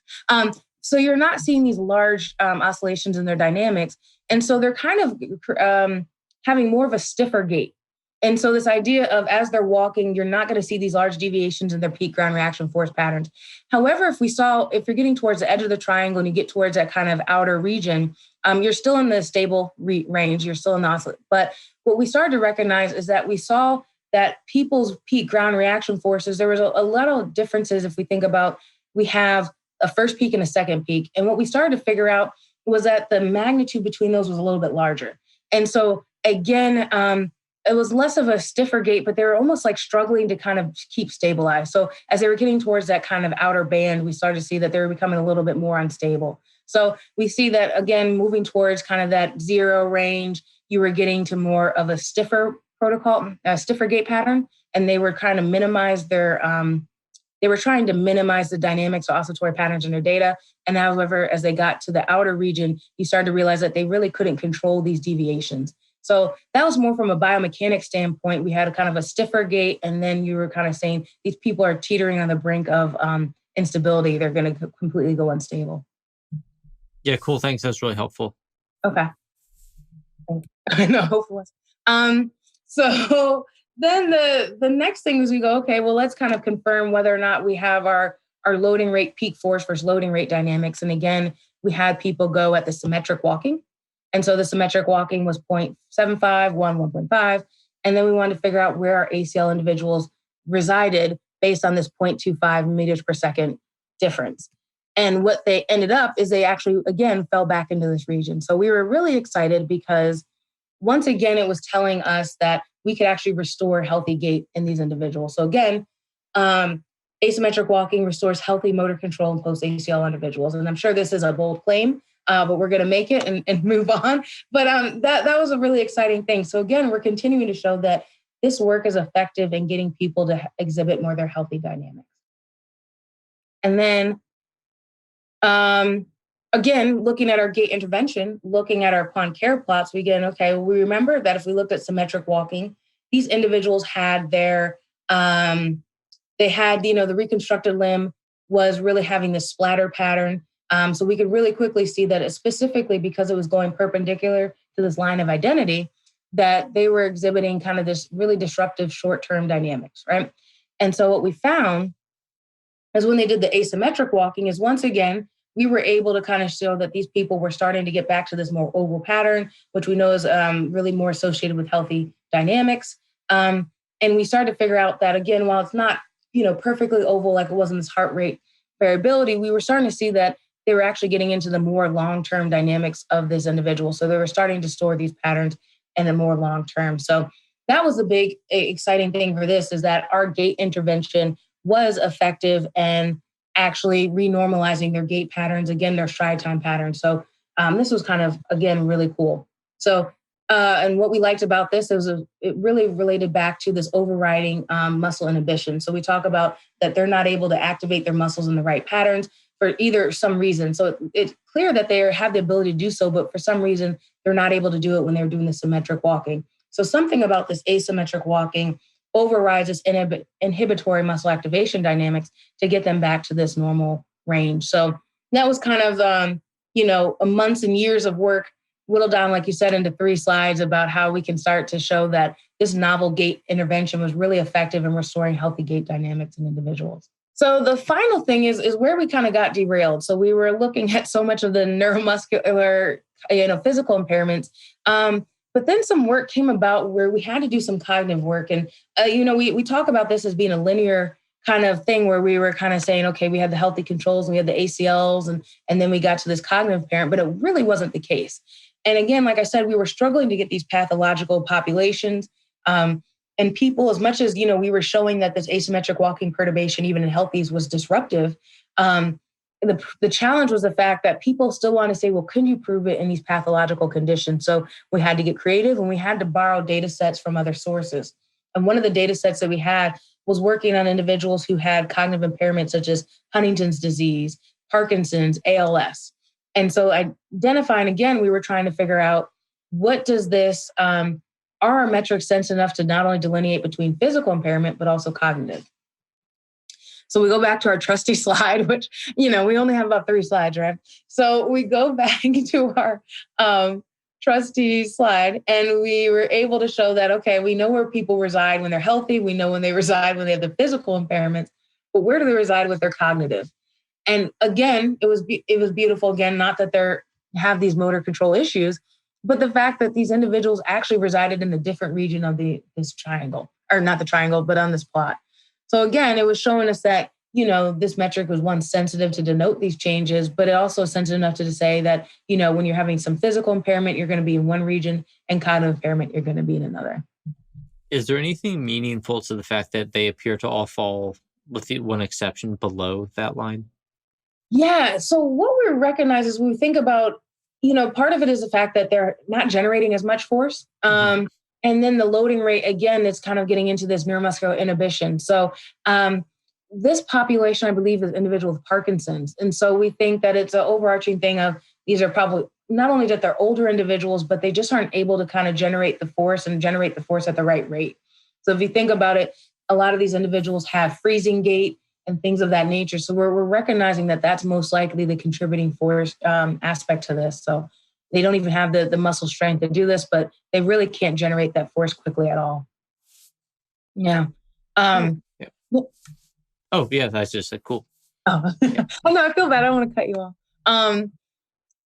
So you're not seeing these large oscillations in their dynamics, and so they're kind of having more of a stiffer gait. And so this idea of as they're walking, you're not going to see these large deviations in their peak ground reaction force patterns. However, if you're getting towards the edge of the triangle and you get towards that kind of outer region, you're still in the stable range. You're still in the oscillate. But what we started to recognize is that we saw that people's peak ground reaction forces, there was a lot of differences if we think about we have a first peak and a second peak. And what we started to figure out was that the magnitude between those was a little bit larger. And so again, it was less of a stiffer gait, but they were almost like struggling to kind of keep stabilized. So as they were getting towards that kind of outer band, we started to see that they were becoming a little bit more unstable. So we see that again, moving towards kind of that zero range, you were getting to more of a stiffer protocol, a stiffer gait pattern, and they were kind of they were trying to minimize the dynamics or oscillatory patterns in their data. And however, as they got to the outer region, you started to realize that they really couldn't control these deviations. So that was more from a biomechanics standpoint. We had a kind of a stiffer gait, and then you were kind of saying these people are teetering on the brink of instability. They're going to completely go unstable. Yeah, cool. Thanks. That's really helpful. Okay. I know. Hopefully. So then the next thing is we go, okay, well, let's kind of confirm whether or not we have our loading rate peak force versus loading rate dynamics. And again, we had people go at the symmetric walking. And so the symmetric walking was 0.75, 1.5. And then we wanted to figure out where our ACL individuals resided based on this 0.25 meters per second difference. And what they ended up is they actually, again, fell back into this region. So we were really excited because once again, it was telling us that we could actually restore healthy gait in these individuals. So again, asymmetric walking restores healthy motor control in post-ACL individuals. And I'm sure this is a bold claim, but we're going to make it and move on. But that was a really exciting thing. So again, we're continuing to show that this work is effective in getting people to exhibit more of their healthy dynamics. And then, again, looking at our gait intervention, looking at our upon care plots, we remember that if we looked at symmetric walking, these individuals had the reconstructed limb was really having this splatter pattern. So we could really quickly see that specifically because it was going perpendicular to this line of identity, that they were exhibiting kind of this really disruptive short-term dynamics, right? And so what we found is when they did the asymmetric walking is once again, we were able to kind of show that these people were starting to get back to this more oval pattern, which we know is really more associated with healthy dynamics. And we started to figure out that, again, while it's not, perfectly oval like it was in this heart rate variability, we were starting to see that they were actually getting into the more long-term dynamics of this individual. So they were starting to store these patterns in the more long-term. So that was the big exciting thing for this is that our gait intervention was effective and actually renormalizing their gait patterns, again, their stride time patterns. So this was kind of, again, really cool. So, and what we liked about this is it really related back to this overriding muscle inhibition. So we talk about that they're not able to activate their muscles in the right patterns for either some reason. So it's clear that they have the ability to do so, but for some reason, they're not able to do it when they're doing the symmetric walking. So something about this asymmetric walking overrides this inhibitory muscle activation dynamics to get them back to this normal range. So that was kind of, months and years of work whittled down, like you said, into 3 slides about how we can start to show that this novel gait intervention was really effective in restoring healthy gait dynamics in individuals. So the final thing is where we kind of got derailed. So we were looking at so much of the neuromuscular, physical impairments. But then some work came about where we had to do some cognitive work. And, we talk about this as being a linear kind of thing where we were kind of saying, okay, we had the healthy controls and we had the ACLs and then we got to this cognitive impairment, but it really wasn't the case. And again, like I said, we were struggling to get these pathological populations. And people, as much as, we were showing that this asymmetric walking perturbation, even in healthies, was disruptive, the challenge was the fact that people still want to say, well, couldn't you prove it in these pathological conditions? So we had to get creative and we had to borrow data sets from other sources. And one of the data sets that we had was working on individuals who had cognitive impairment, such as Huntington's disease, Parkinson's, ALS. And so identifying, again, we were trying to figure out, what does this, are our metrics sensitive enough to not only delineate between physical impairment, but also cognitive? So we go back to our trusty slide, which, we only have about 3 slides, right? So we go back to our trusty slide, and we were able to show that, okay, we know where people reside when they're healthy. We know when they reside when they have the physical impairments, but where do they reside with their cognitive? And again, it was beautiful. Again, not that they have these motor control issues, but the fact that these individuals actually resided in a different region of this triangle, or not the triangle, but on this plot. So again, it was showing us that, this metric was, one, sensitive to denote these changes, but it also sensitive enough to say that, when you're having some physical impairment, you're going to be in one region, and cognitive impairment, you're going to be in another. Is there anything meaningful to the fact that they appear to all fall, with the one exception, below that line? Yeah. So what we recognize is when we think about, part of it is the fact that they're not generating as much force. And then the loading rate, again, it's kind of getting into this neuromuscular inhibition. So this population, I believe, is individuals with Parkinson's. And so we think that it's an overarching thing of, these are probably not only that they're older individuals, but they just aren't able to kind of generate the force at the right rate. So if you think about it, a lot of these individuals have freezing gait and things of that nature. So we're recognizing that that's most likely the contributing force aspect to this. So they don't even have the muscle strength to do this, but they really can't generate that force quickly at all. Yeah. Oh, yeah, that's just cool. Oh, yeah. Oh, no, I feel bad. I don't want to cut you off.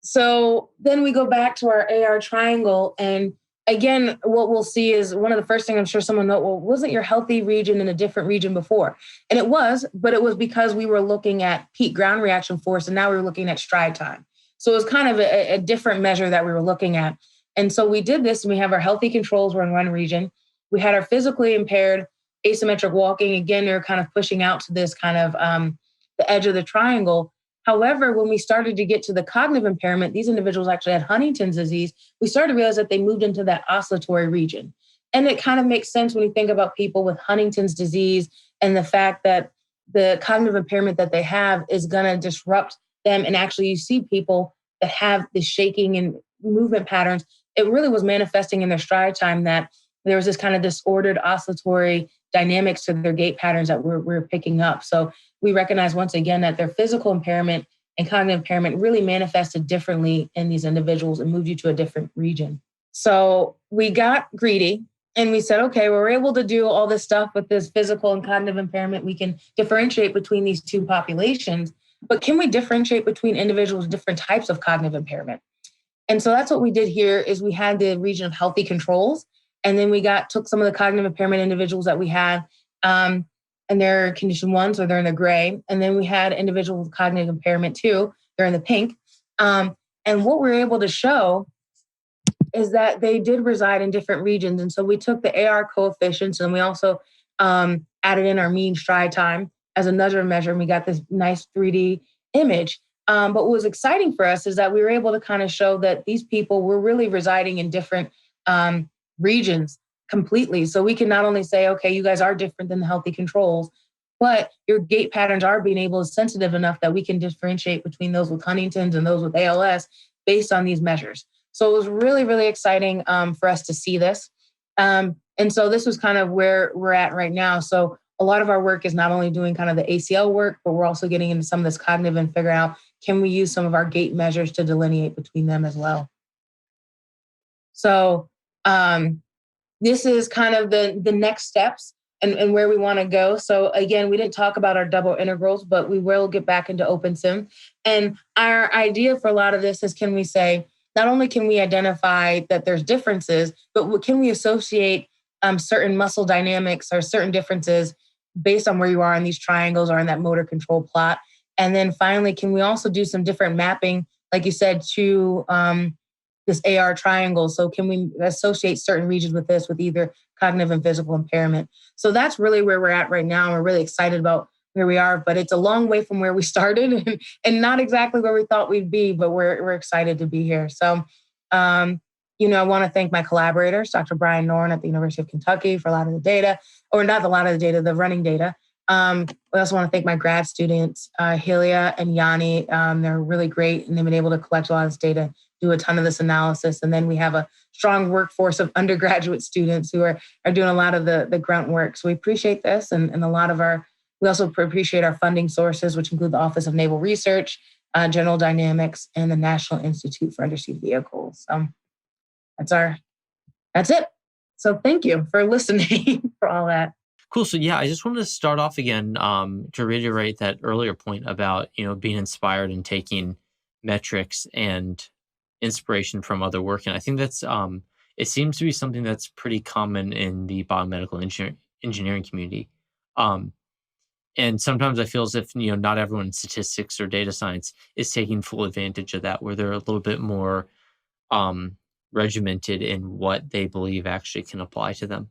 So then we go back to our AR triangle. And again, what we'll see is, one of the first things I'm sure someone knows, well, wasn't your healthy region in a different region before? And it was, but it was because we were looking at peak ground reaction force, and now we were looking at stride time. So it was kind of a different measure that we were looking at. And so we did this, and we have our healthy controls were in one region. We had our physically impaired asymmetric walking. Again, they're kind of pushing out to this kind of the edge of the triangle. However, when we started to get to the cognitive impairment, these individuals actually had Huntington's disease. We started to realize that they moved into that oscillatory region. And it kind of makes sense when you think about people with Huntington's disease and the fact that the cognitive impairment that they have is going to disrupt them. And actually, you see people that have this shaking and movement patterns. It really was manifesting in their stride time, that there was this kind of disordered oscillatory dynamics to their gait patterns that we're picking up. So we recognize once again that their physical impairment and cognitive impairment really manifested differently in these individuals and moved you to a different region. So we got greedy and we said, okay, we're able to do all this stuff with this physical and cognitive impairment. We can differentiate between these two populations, but can we differentiate between individuals with different types of cognitive impairment? And so that's what we did here, is we had the region of healthy controls. And then we took some of the cognitive impairment individuals that we had, and they're condition 1, so they're in the gray. And then we had individuals with cognitive impairment 2, they're in the pink. And what we were able to show is that they did reside in different regions. And so we took the AR coefficients, and we also added in our mean stride time as another measure, and we got this nice 3D image. But what was exciting for us is that we were able to kind of show that these people were really residing in different regions completely. So we can not only say, okay, you guys are different than the healthy controls, but your gait patterns are being able to sensitive enough that we can differentiate between those with Huntington's and those with ALS based on these measures. So it was really, really exciting for us to see this. And so this was kind of where we're at right now. So a lot of our work is not only doing kind of the ACL work, but we're also getting into some of this cognitive and figure out, can we use some of our gait measures to delineate between them as well? So this is kind of the next steps and where we want to go. So again, we didn't talk about our double integrals, but we will get back into OpenSim. And our idea for a lot of this is, can we say, not only can we identify that there's differences, but can we associate certain muscle dynamics or certain differences based on where you are in these triangles or in that motor control plot. And then finally, can we also do some different mapping, like you said, to this AR triangle? So can we associate certain regions with this, with either cognitive and physical impairment? So that's really where we're at right now. We're really excited about where we are, but it's a long way from where we started and not exactly where we thought we'd be, but we're excited to be here. So, I want to thank my collaborators, Dr. Brian Norn at the University of Kentucky for a lot of the data, or not a lot of the data, the running data. I also want to thank my grad students, Hilia and Yanni. They're really great, and they've been able to collect a lot of this data, do a ton of this analysis. And then we have a strong workforce of undergraduate students who are doing a lot of the grunt work. So we appreciate this, and a lot of we also appreciate our funding sources, which include the Office of Naval Research, General Dynamics, and the National Institute for Undersea Vehicles. So that's it. So thank you for listening for all that. Cool. So yeah, I just wanted to start off again to reiterate that earlier point about being inspired and taking metrics and inspiration from other work, and I think that's it seems to be something that's pretty common in the biomedical engineering community. And sometimes I feel as if not everyone in statistics or data science is taking full advantage of that, where they're a little bit more regimented in what they believe actually can apply to them.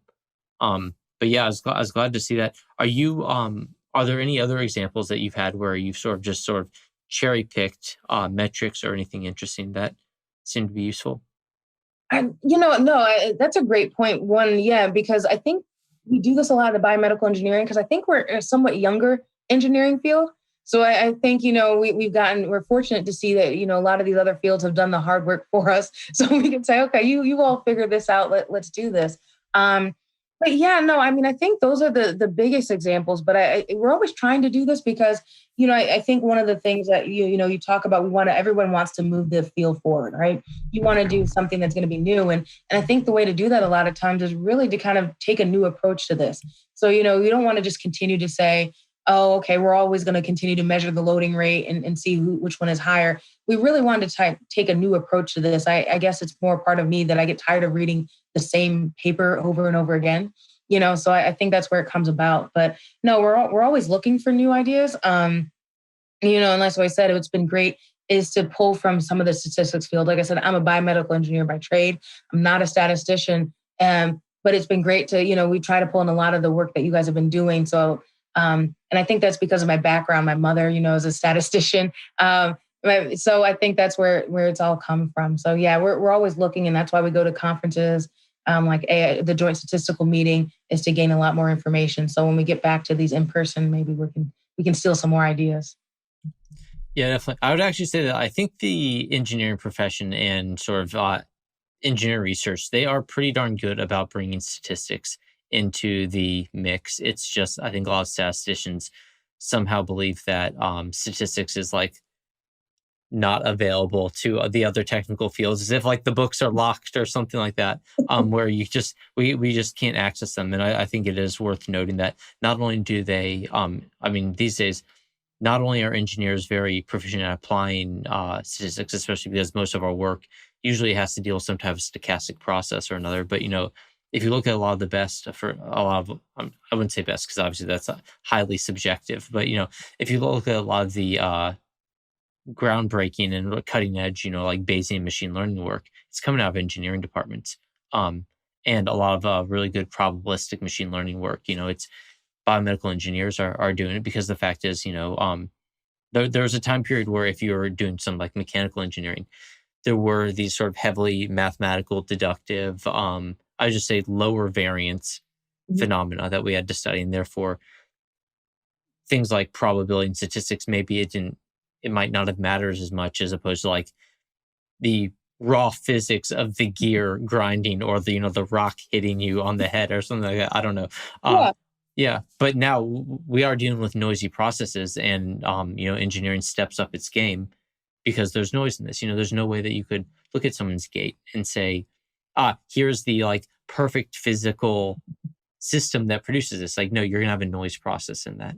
But yeah, I was glad to see that. Are there any other examples that you've had where you've sort of cherry picked metrics or anything interesting that seemed to be useful? That's a great point. One, yeah, because I think we do this a lot in the biomedical engineering because I think we're a somewhat younger engineering field. So I think, we're fortunate to see that, a lot of these other fields have done the hard work for us. So we can say, okay, you all figure this out. Let's do this. But yeah, no, I think those are the biggest examples, but we're always trying to do this because, I think one of the things that, you talk about, everyone wants to move the field forward, right? You want to do something that's going to be new. And I think the way to do that a lot of times is really to kind of take a new approach to this. So, you don't want to just continue to say, oh, okay, we're always going to continue to measure the loading rate and see which one is higher. We really wanted to take a new approach to this. I guess it's more part of me that I get tired of reading the same paper over and over again, so I think that's where it comes about. But no, we're always looking for new ideas. And that's what I said, it's been great is to pull from some of the statistics field. Like I said, I'm a biomedical engineer by trade. I'm not a statistician. But it's been great to, we try to pull in a lot of the work that you guys have been doing. So, and I think that's because of my background. My mother, is a statistician. So I think that's where it's all come from. So yeah, we're always looking, and that's why we go to conferences. The Joint Statistical Meeting is to gain a lot more information. So when we get back to these in person, maybe we can steal some more ideas. Yeah, definitely. I would actually say that I think the engineering profession and sort of engineering research, they are pretty darn good about bringing statistics into the mix. It's just, I think a lot of statisticians somehow believe that statistics is like not available to the other technical fields, as if like the books are locked or something like that, where we just can't access them. And I think it is worth noting that not only do they, these days, not only are engineers very proficient at applying statistics, especially because most of our work usually has to deal with some type of stochastic process or another, but if you look at a lot of the best for a lot of, I wouldn't say best because obviously that's highly subjective, but if you look at a lot of the groundbreaking and cutting edge, like Bayesian machine learning work, it's coming out of engineering departments, and a lot of really good probabilistic machine learning work. It's biomedical engineers are doing it because the fact is, there was a time period where if you were doing some like mechanical engineering, there were these sort of heavily mathematical, deductive, I would just say lower variance phenomena that we had to study, and therefore things like probability and statistics, maybe it might not have mattered as much as opposed to like the raw physics of the gear grinding or the rock hitting you on the head or something like that. I don't know. Yeah, but now we are dealing with noisy processes, and engineering steps up its game because there's noise in this. There's no way that you could look at someone's gait and say, here's the like perfect physical system that produces this. Like, no, you're gonna have a noise process in that.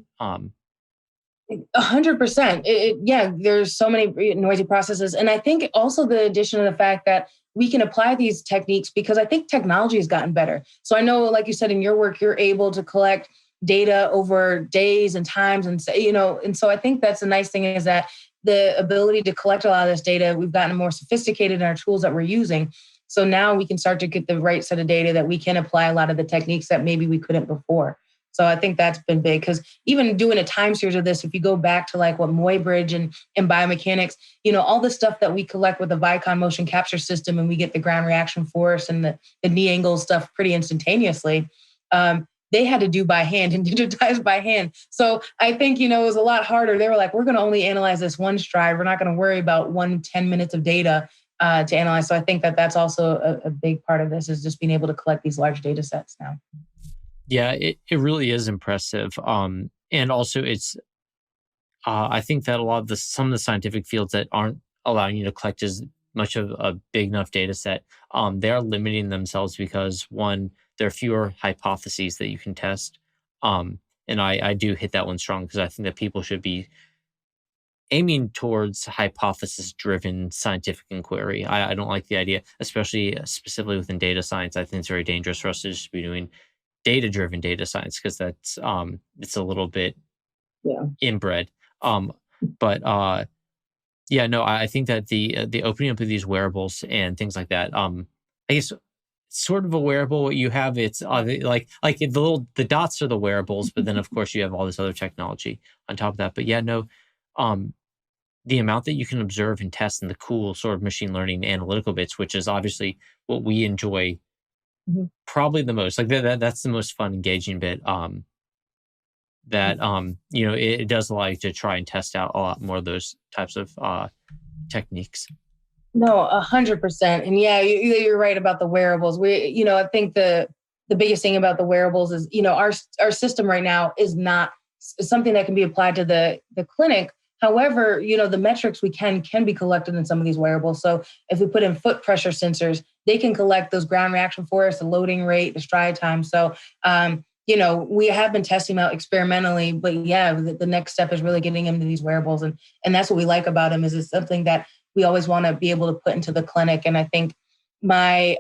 100%. Yeah, there's so many noisy processes. And I think also the addition of the fact that we can apply these techniques because I think technology has gotten better. So I know, like you said, in your work, you're able to collect data over days and times. And so I think that's the nice thing is that the ability to collect a lot of this data, we've gotten more sophisticated in our tools that we're using. So now we can start to get the right set of data that we can apply a lot of the techniques that maybe we couldn't before. So I think that's been big because even doing a time series of this, if you go back to like what Muybridge and biomechanics, all the stuff that we collect with the Vicon motion capture system and we get the ground reaction force and the knee angle stuff pretty instantaneously. They had to do by hand and digitize by hand. So I think, it was a lot harder. They were like, we're going to only analyze this one stride. We're not going to worry about 10 minutes of data to analyze. So I think that that's also a big part of this is just being able to collect these large data sets now. Yeah, it really is impressive. And also it's, I think that some of the scientific fields that aren't allowing you to collect as much of a big enough data set, they are limiting themselves because one, there are fewer hypotheses that you can test. And I do hit that one strong because I think that people should be aiming towards hypothesis-driven scientific inquiry. I don't like the idea, especially specifically within data science. I think it's very dangerous for us to just be doing data-driven data science because that's it's a little bit inbred. But yeah, no, I think that the opening up of these wearables and things like that, I guess sort of a wearable. What you have, it's like the dots are the wearables, but then of course you have all this other technology on top of that. But yeah, no, the amount that you can observe and test and the cool sort of machine learning analytical bits, which is obviously what we enjoy probably the most. Like that's the most fun, engaging bit. It does allow you to try and test out a lot more of those types of techniques. No, 100%. And yeah, you're right about the wearables. I think the biggest thing about the wearables is, our system right now is not something that can be applied to the clinic. However, the metrics we can be collected in some of these wearables. So if we put in foot pressure sensors, they can collect those ground reaction force, the loading rate, the stride time. So, we have been testing them out experimentally, but yeah, the next step is really getting into these wearables. And that's what we like about them is it's something that we always want to be able to put into the clinic. And I think my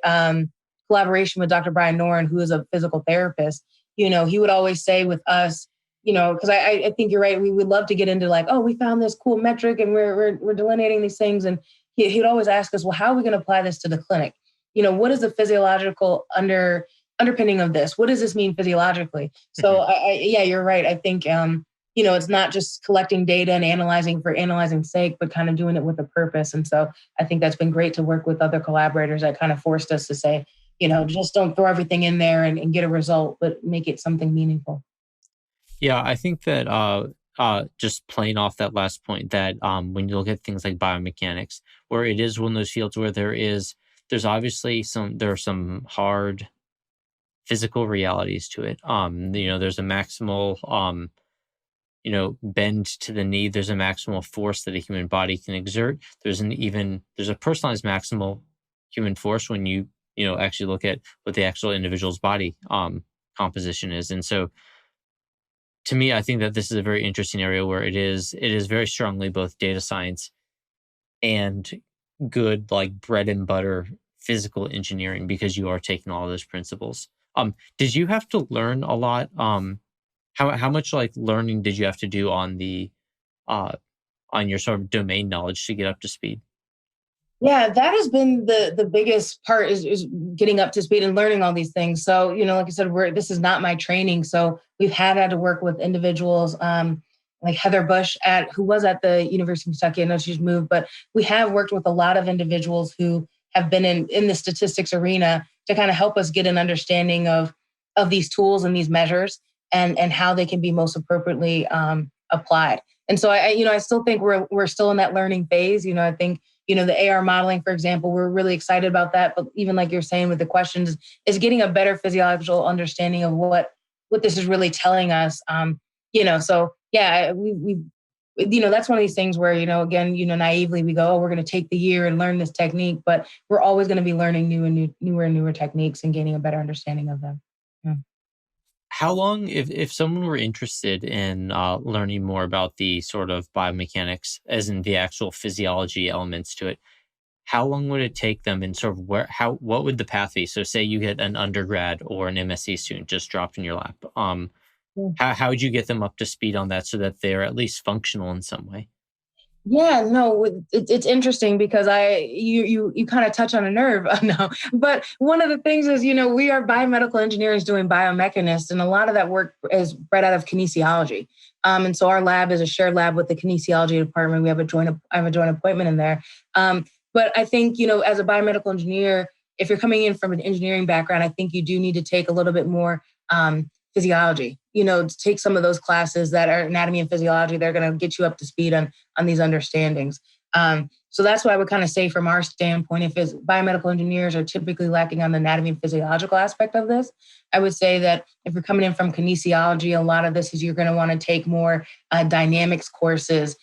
collaboration with Dr. Brian Noren, who is a physical therapist, he would always say with us, because I think you're right. We would love to get into like, oh, we found this cool metric and we're delineating these things. And he'd always ask us, well, how are we going to apply this to the clinic? What is the physiological underpinning of this? What does this mean physiologically? So yeah, you're right. I think, it's not just collecting data and analyzing for analyzing's sake, but kind of doing it with a purpose. And so I think that's been great to work with other collaborators that kind of forced us to say, just don't throw everything in there and get a result, but make it something meaningful. Yeah, I think that just playing off that last point, that when you look at things like biomechanics, where it is one of those fields where there's obviously there are some hard physical realities to it. There's a maximal bend to the knee. There's a maximal force that a human body can exert. There's a personalized maximal human force when you actually look at what the actual individual's body composition is. And so to me, I think that this is a very interesting area where it is very strongly both data science and good, like, bread and butter physical engineering, because you are taking all those principles. Did you have to learn a lot? How much like learning did you have to do on on your sort of domain knowledge to get up to speed? Yeah, that has been the biggest part is getting up to speed and learning all these things. So, like I said, this is not my training. So we've had to work with individuals like Heather Bush who was at the University of Kentucky. I know she's moved, but we have worked with a lot of individuals who have been in the statistics arena to kind of help us get an understanding of these tools and these measures and how they can be most appropriately applied. And so I still think we're still in that learning phase. I think, the AR modeling, for example, we're really excited about that. But even like you're saying with the questions, is getting a better physiological understanding of what this is really telling us. So yeah, we that's one of these things where, again, naively we go, oh, we're going to take the year and learn this technique, but we're always going to be learning newer and newer techniques and gaining a better understanding of them. Yeah. How long, if someone were interested in learning more about the sort of biomechanics, as in the actual physiology elements to it, how long would it take them, and sort of what would the path be? So say you get an undergrad or an MSc student just dropped in your lap. How would you get them up to speed on that so that they're at least functional in some way? Yeah, no, it's interesting because you kind of touch on a nerve. No, but one of the things is, we are biomedical engineers doing biomechanics, and a lot of that work is bred out of kinesiology. And so our lab is a shared lab with the kinesiology department. I have a joint appointment in there. But I think, as a biomedical engineer, if you're coming in from an engineering background, I think you do need to take a little bit more physiology, to take some of those classes that are anatomy and physiology. They're going to get you up to speed on these understandings. So that's what I would kind of say from our standpoint. If biomedical engineers are typically lacking on the anatomy and physiological aspect of this, I would say that if you're coming in from kinesiology, a lot of this is you're going to want to take more dynamics courses,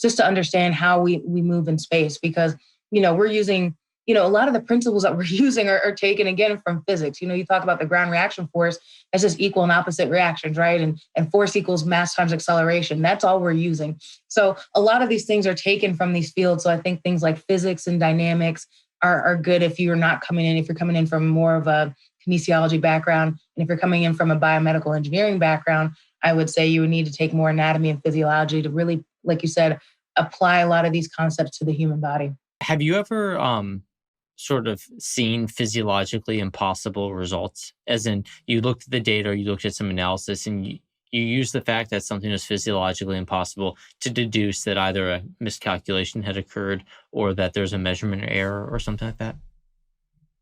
just to understand how we move in space, because, we're using, a lot of the principles that we're using are taken again from physics. You talk about the ground reaction force as just equal and opposite reactions, right? And force equals mass times acceleration. That's all we're using. So a lot of these things are taken from these fields. So I think things like physics and dynamics are good if you're coming in from more of a kinesiology background. And if you're coming in from a biomedical engineering background, I would say you would need to take more anatomy and physiology to really, like you said, apply a lot of these concepts to the human body. Have you ever sort of seen physiologically impossible results? As in, you looked at the data, or you looked at some analysis, and you use the fact that something is physiologically impossible to deduce that either a miscalculation had occurred or that there's a measurement error or something like that?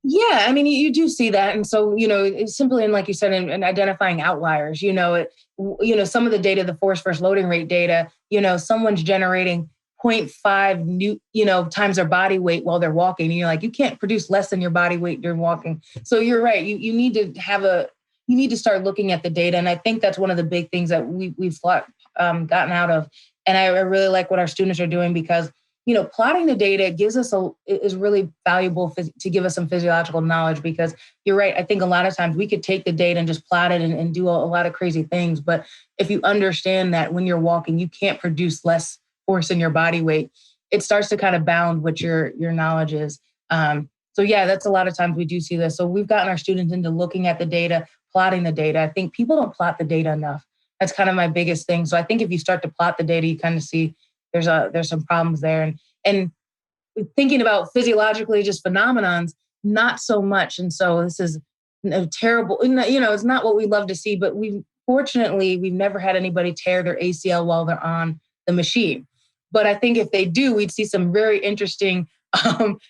Yeah, I mean, you do see that. And so, it's simply in, like you said, in identifying outliers, some of the data, the force versus loading rate data, someone's generating 0.5 times their body weight while they're walking. And you're like, you can't produce less than your body weight during walking. So you're right. You need to you need to start looking at the data. And I think that's one of the big things that we've gotten out of. And I really like what our students are doing, because plotting the data is really valuable to give us some physiological knowledge, because you're right. I think a lot of times we could take the data and just plot it and do a lot of crazy things. But if you understand that when you're walking, you can't produce less force in your body weight, it starts to kind of bound what your knowledge is. So yeah, that's a lot of times we do see this. So we've gotten our students into looking at the data, plotting the data. I think people don't plot the data enough. That's kind of my biggest thing. So I think if you start to plot the data, you kind of see there's some problems there. And thinking about physiologically just phenomenons, not so much. And so this is a terrible, it's not what we love to see, but we've never had anybody tear their ACL while they're on the machine. But I think if they do, we'd see some very interesting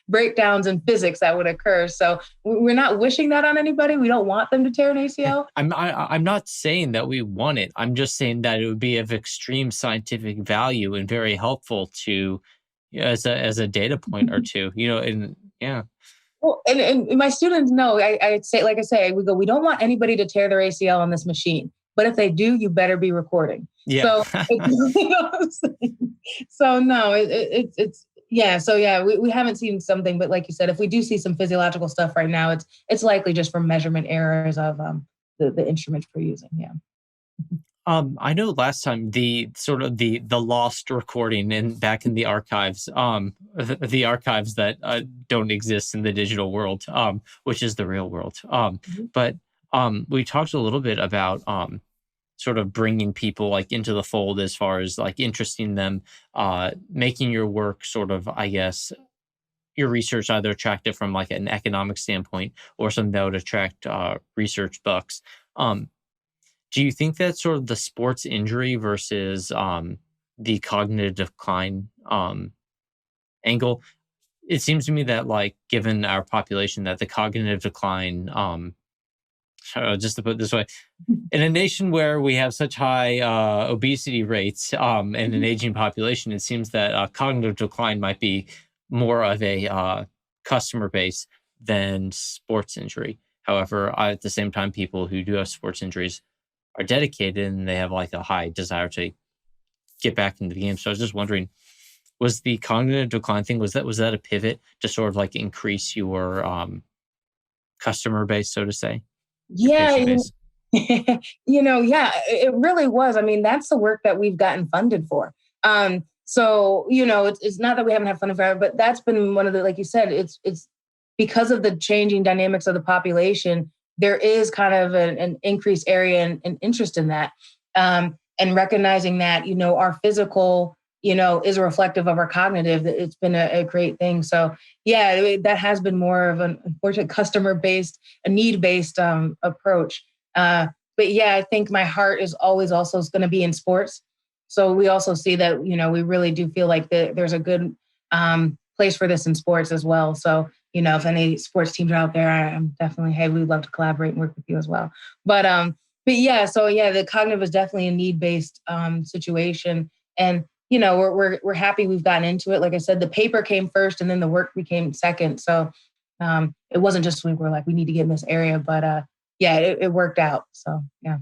breakdowns in physics that would occur. So we're not wishing that on anybody. We don't want them to tear an ACL. I'm not saying that we want it. I'm just saying that it would be of extreme scientific value and very helpful to, as a data point or two. And yeah. Well, and my students know, I'd say, like I say, we don't want anybody to tear their ACL on this machine. But if they do, you better be recording. Yeah. So, so no, it's yeah. So yeah, we haven't seen something, but like you said, if we do see some physiological stuff right now, it's likely just from measurement errors of the instruments we're using. Yeah. I know last time the sort of the lost recording back in the archives, the archives that don't exist in the digital world, which is the real world. But we talked a little bit about sort of bringing people like into the fold as far as like interesting them, making your work sort of, I guess, your research either attractive from like an economic standpoint or something that would attract research bucks. Do you think that sort of the sports injury versus the cognitive decline angle? It seems to me that, like, given our population, that the cognitive decline, just to put it this way, in a nation where we have such high obesity rates and an aging population, it seems that cognitive decline might be more of a customer base than sports injury. However, at the same time, people who do have sports injuries are dedicated and they have like a high desire to get back into the game. So I was just wondering, was the cognitive decline thing, was that a pivot to sort of like increase your customer base, so to say? Your Yeah. patient base? Yeah, it really was. I mean, that's the work that we've gotten funded for. So, it's not that we haven't had funding for it, but that's been one of the, like you said, it's because of the changing dynamics of the population, there is kind of an increased area and interest in that. And recognizing that, our physical, is reflective of our cognitive, that it's been a great thing. So yeah, that has been more of an unfortunate customer-based, a need-based approach. But yeah, I think my heart is always also going to be in sports. So we also see that, we really do feel like there's a good place for this in sports as well. So, if any sports teams are out there, I'm definitely, hey, we'd love to collaborate and work with you as well. But yeah, so yeah, the cognitive is definitely a need-based situation. And, we're happy we've gotten into it. Like I said, the paper came first and then the work became second. So it wasn't just we were like, we need to get in this area, but yeah, it worked out. So yeah.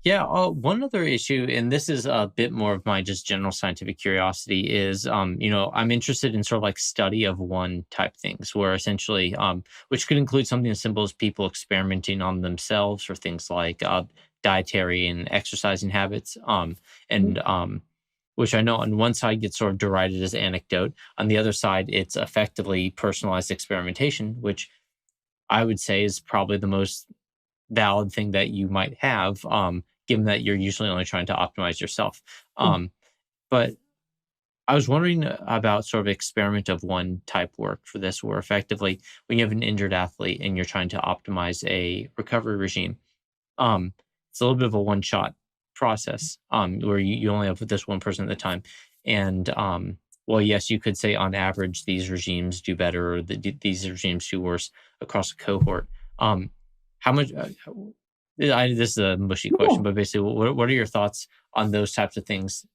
Yeah, one other issue, and this is a bit more of my just general scientific curiosity, is I'm interested in sort of like study of one type things, where essentially, which could include something as simple as people experimenting on themselves, or things like dietary and exercising habits, and which I know on one side gets sort of derided as anecdote, on the other side it's effectively personalized experimentation, which I would say is probably the most valid thing that you might have, given that you're usually only trying to optimize yourself. But I was wondering about sort of experiment of one type work for this, where effectively when you have an injured athlete and you're trying to optimize a recovery regime, it's a little bit of a one shot process, where you only have this one person at the time. And well, yes, you could say on average these regimes do better, or these regimes do worse across a cohort. How much? This is a mushy question, but basically, what are your thoughts on those types of things?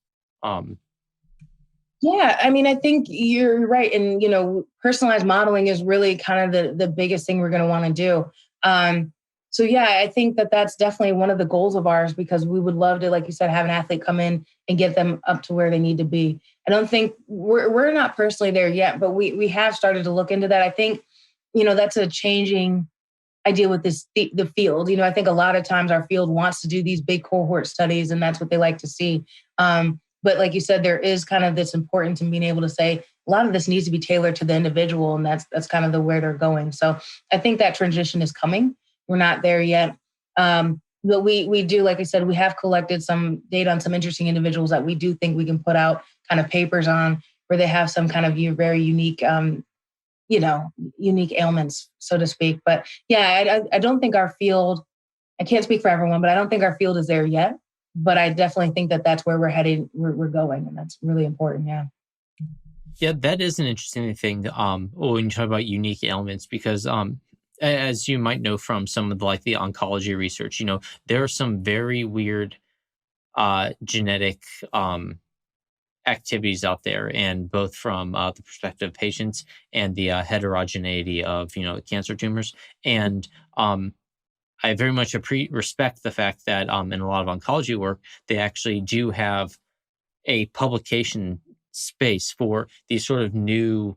Yeah, I mean, I think you're right. And, personalized modeling is really kind of the biggest thing we're going to want to do. So, yeah, I think that's definitely one of the goals of ours, because we would love to, like you said, have an athlete come in and get them up to where they need to be. I don't think we're not personally there yet, but we have started to look into that. I think, that's a changing idea with the field. I think a lot of times our field wants to do these big cohort studies, and that's what they like to see. But like you said, there is kind of this importance in being able to say a lot of this needs to be tailored to the individual, and that's kind of the where they're going. So I think that transition is coming. We're not there yet. But we do, like I said, we have collected some data on some interesting individuals that we do think we can put out kind of papers on, where they have some kind of very unique unique ailments, so to speak. But yeah, I don't think our field, I can't speak for everyone, but I don't think our field is there yet. But I definitely think that's where we're headed, we're going. And that's really important. Yeah. Yeah, that is an interesting thing. When you talk about unique ailments, because as you might know from some of the oncology research, there are some very weird genetic activities out there, and both from the perspective of patients and the heterogeneity of cancer tumors. And I very much respect the fact that in a lot of oncology work they actually do have a publication space for these sort of new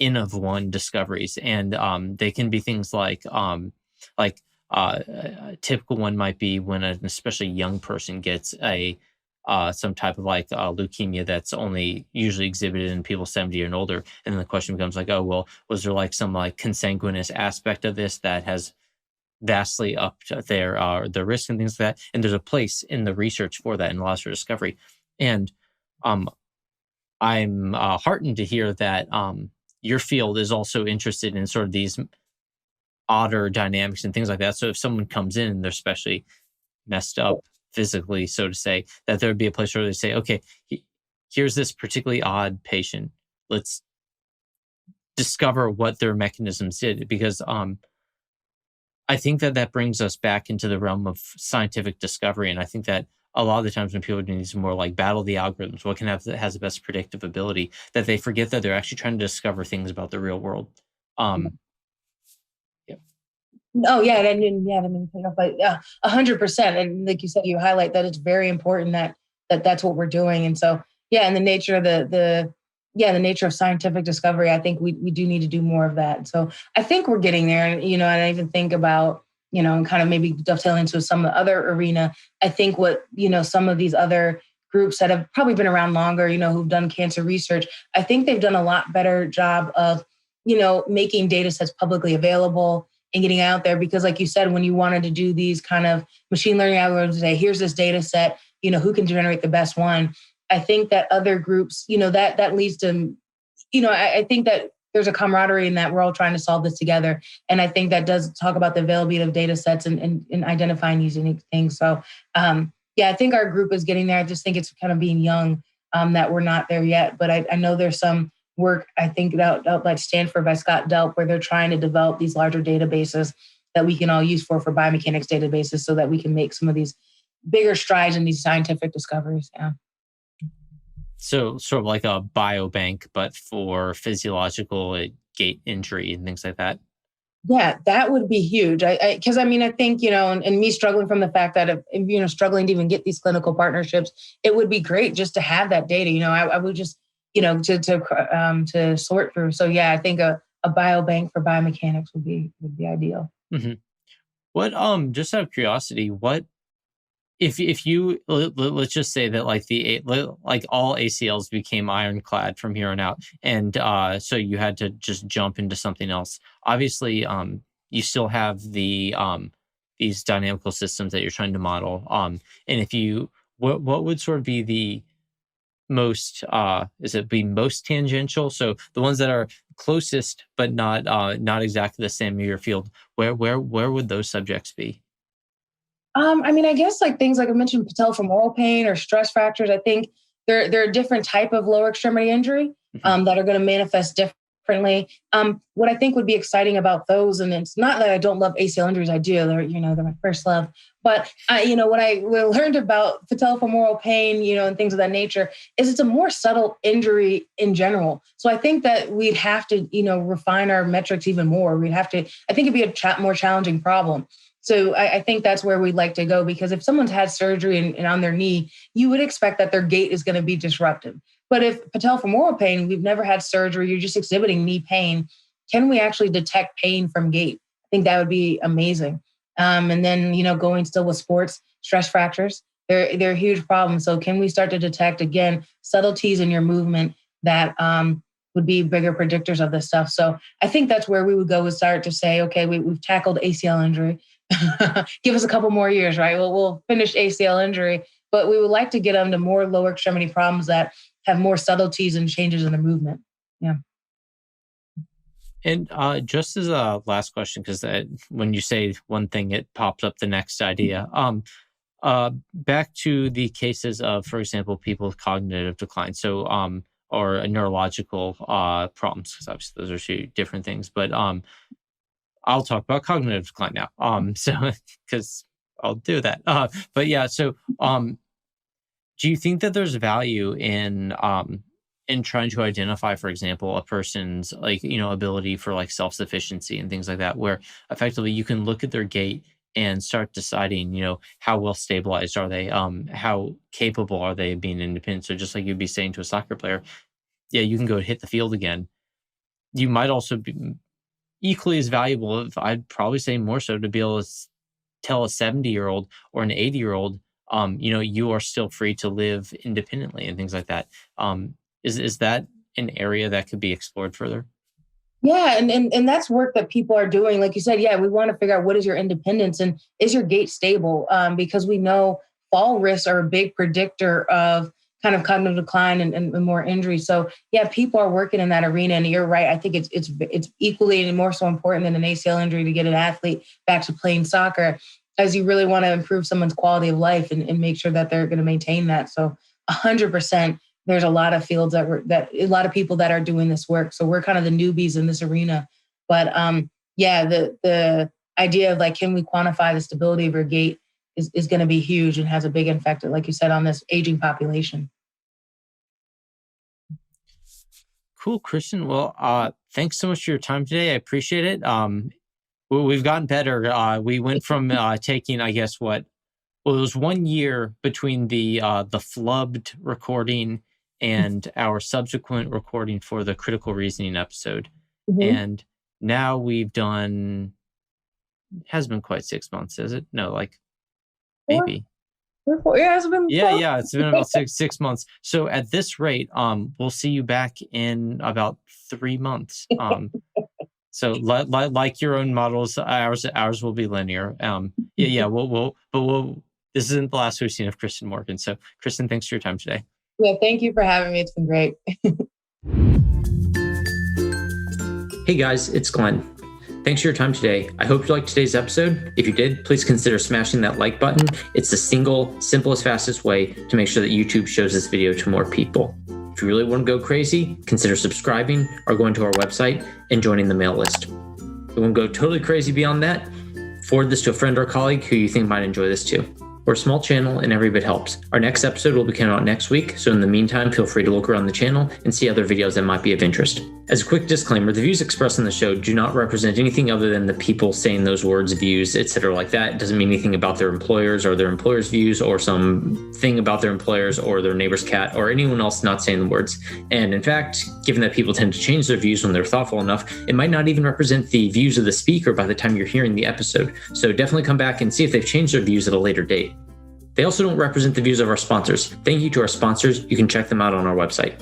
N of one discoveries, and they can be things like a typical one might be when an especially young person gets a some type of leukemia that's only usually exhibited in people 70 and older, and then the question becomes like, oh well, was there some consanguineous aspect of this that has vastly upped their risk and things like that, and there's a place in the research for that and allows for discovery. And I'm heartened to hear that your field is also interested in sort of these odder dynamics and things like that. So if someone comes in and they're especially messed up physically, so to say, that there would be a place where they say, okay, here's this particularly odd patient. Let's discover what their mechanisms did. Because I think that brings us back into the realm of scientific discovery. And I think that a lot of the times when people do these more battle the algorithms, what can have that has the best predictive ability, that they forget that they're actually trying to discover things about the real world. Yeah. Oh yeah, I didn't pick up, but 100%. And like you said, you highlight that it's very important that's what we're doing. And so yeah, and the nature of the nature of scientific discovery, I think we do need to do more of that. So I think we're getting there. And I even think about and kind of maybe dovetail into some of the other arena. I think what some of these other groups that have probably been around longer, who've done cancer research, I think they've done a lot better job of making data sets publicly available, and getting out there. Because like you said, when you wanted to do these kind of machine learning algorithms today, here's this data set, who can generate the best one. I think that other groups, that leads to, I think that there's a camaraderie in that we're all trying to solve this together. And I think that does talk about the availability of data sets and identifying these unique things. So I think our group is getting there. I just think it's kind of being young, that we're not there yet. But I know there's some work, I think, out at Stanford by Scott Delp, where they're trying to develop these larger databases that we can all use for biomechanics databases so that we can make some of these bigger strides in these scientific discoveries. Yeah. So sort of like a biobank, but for physiological gait injury and things like that. Yeah, that would be huge. Because I think, and me struggling from the fact that, struggling to even get these clinical partnerships, it would be great just to have that data. I would just, to sort through. So yeah, I think a biobank for biomechanics would be ideal. Mm-hmm. What, just out of curiosity, what, if you let's just say that like all ACLs became ironclad from here on out, and so you had to just jump into something else. Obviously, you still have the these dynamical systems that you're trying to model. And if you, what would sort of be the most most tangential? So the ones that are closest, but not exactly the same in your field. Where would those subjects be? I guess like things like I mentioned, patellofemoral pain or stress fractures. I think they're a different type of lower extremity injury that are going to manifest differently. What I think would be exciting about those, and it's not that I don't love ACL injuries, I do. They're my first love. But when I learned about patellofemoral pain, and things of that nature, is it's a more subtle injury in general. So I think that we'd have to refine our metrics even more. I think it'd be a more challenging problem. So I think that's where we'd like to go, because if someone's had surgery and on their knee, you would expect that their gait is going to be disrupted. But if patellofemoral pain, we've never had surgery, you're just exhibiting knee pain, can we actually detect pain from gait? I think that would be amazing. And then, going still with sports, stress fractures, they're a huge problem. So can we start to detect, again, subtleties in your movement that would be bigger predictors of this stuff? So I think that's where we would go, is start to say, okay, we've tackled ACL injury. Give us a couple more years, right? Well, we'll finish ACL injury, but we would like to get them to more lower extremity problems that have more subtleties and changes in the movement. Yeah. And just as a last question, because when you say one thing, it pops up the next idea. Back to the cases of, for example, people with cognitive decline. So, or neurological problems, because obviously those are two different things. But I'll talk about cognitive decline now. So because I'll do that. But yeah, so do you think that there's value in trying to identify, for example, a person's ability for self-sufficiency and things like that, where effectively you can look at their gait and start deciding, how well stabilized are they, how capable are they of being independent? So just like you'd be saying to a soccer player, yeah, you can go hit the field again. You might also be equally as valuable, if I'd probably say more so, to be able to tell a 70-year-old or an 80-year-old, you are still free to live independently and things like that. Is that an area that could be explored further? Yeah, and that's work that people are doing. Like you said, yeah, we want to figure out what is your independence and is your gait stable? Because we know fall risks are a big predictor of kind of cognitive decline and more injury. So yeah, people are working in that arena, and you're right. I think it's equally and more so important than an ACL injury to get an athlete back to playing soccer, as you really want to improve someone's quality of life and make sure that they're going to maintain that. So 100%. There's a lot of fields that a lot of people that are doing this work. So we're kind of the newbies in this arena. But the idea of can we quantify the stability of your gait is going to be huge and has a big effect, like you said, on this aging population. Cool, Kristin. Well, thanks so much for your time today. I appreciate it. We've gotten better. We went from taking, I guess, it was 1 year between the flubbed recording and our subsequent recording for the critical reasoning episode. Mm-hmm. And now we've done, it hasn't been quite 6 months, is it? No, maybe. Yeah, it's been it's been about 6 months. So at this rate, we'll see you back in about 3 months. So like your own models, ours will be linear. This isn't the last we've seen of Kristin Morgan. So Kristin, thanks for your time today. Yeah, thank you for having me. It's been great. Hey guys, it's Glenn. Thanks for your time today. I hope you liked today's episode. If you did, please consider smashing that like button. It's the single, simplest, fastest way to make sure that YouTube shows this video to more people. If you really want to go crazy, consider subscribing or going to our website and joining the mail list. If you want to go totally crazy beyond that, forward this to a friend or colleague who you think might enjoy this too. We're a small channel and every bit helps. Our next episode will be coming out next week, so in the meantime, feel free to look around the channel and see other videos that might be of interest. As a quick disclaimer, the views expressed on the show do not represent anything other than the people saying those words, views, etc. like that. It doesn't mean anything about their employers or their employers' views or some thing about their employers or their neighbor's cat or anyone else not saying the words. And in fact, given that people tend to change their views when they're thoughtful enough, it might not even represent the views of the speaker by the time you're hearing the episode. So definitely come back and see if they've changed their views at a later date. They also don't represent the views of our sponsors. Thank you to our sponsors. You can check them out on our website.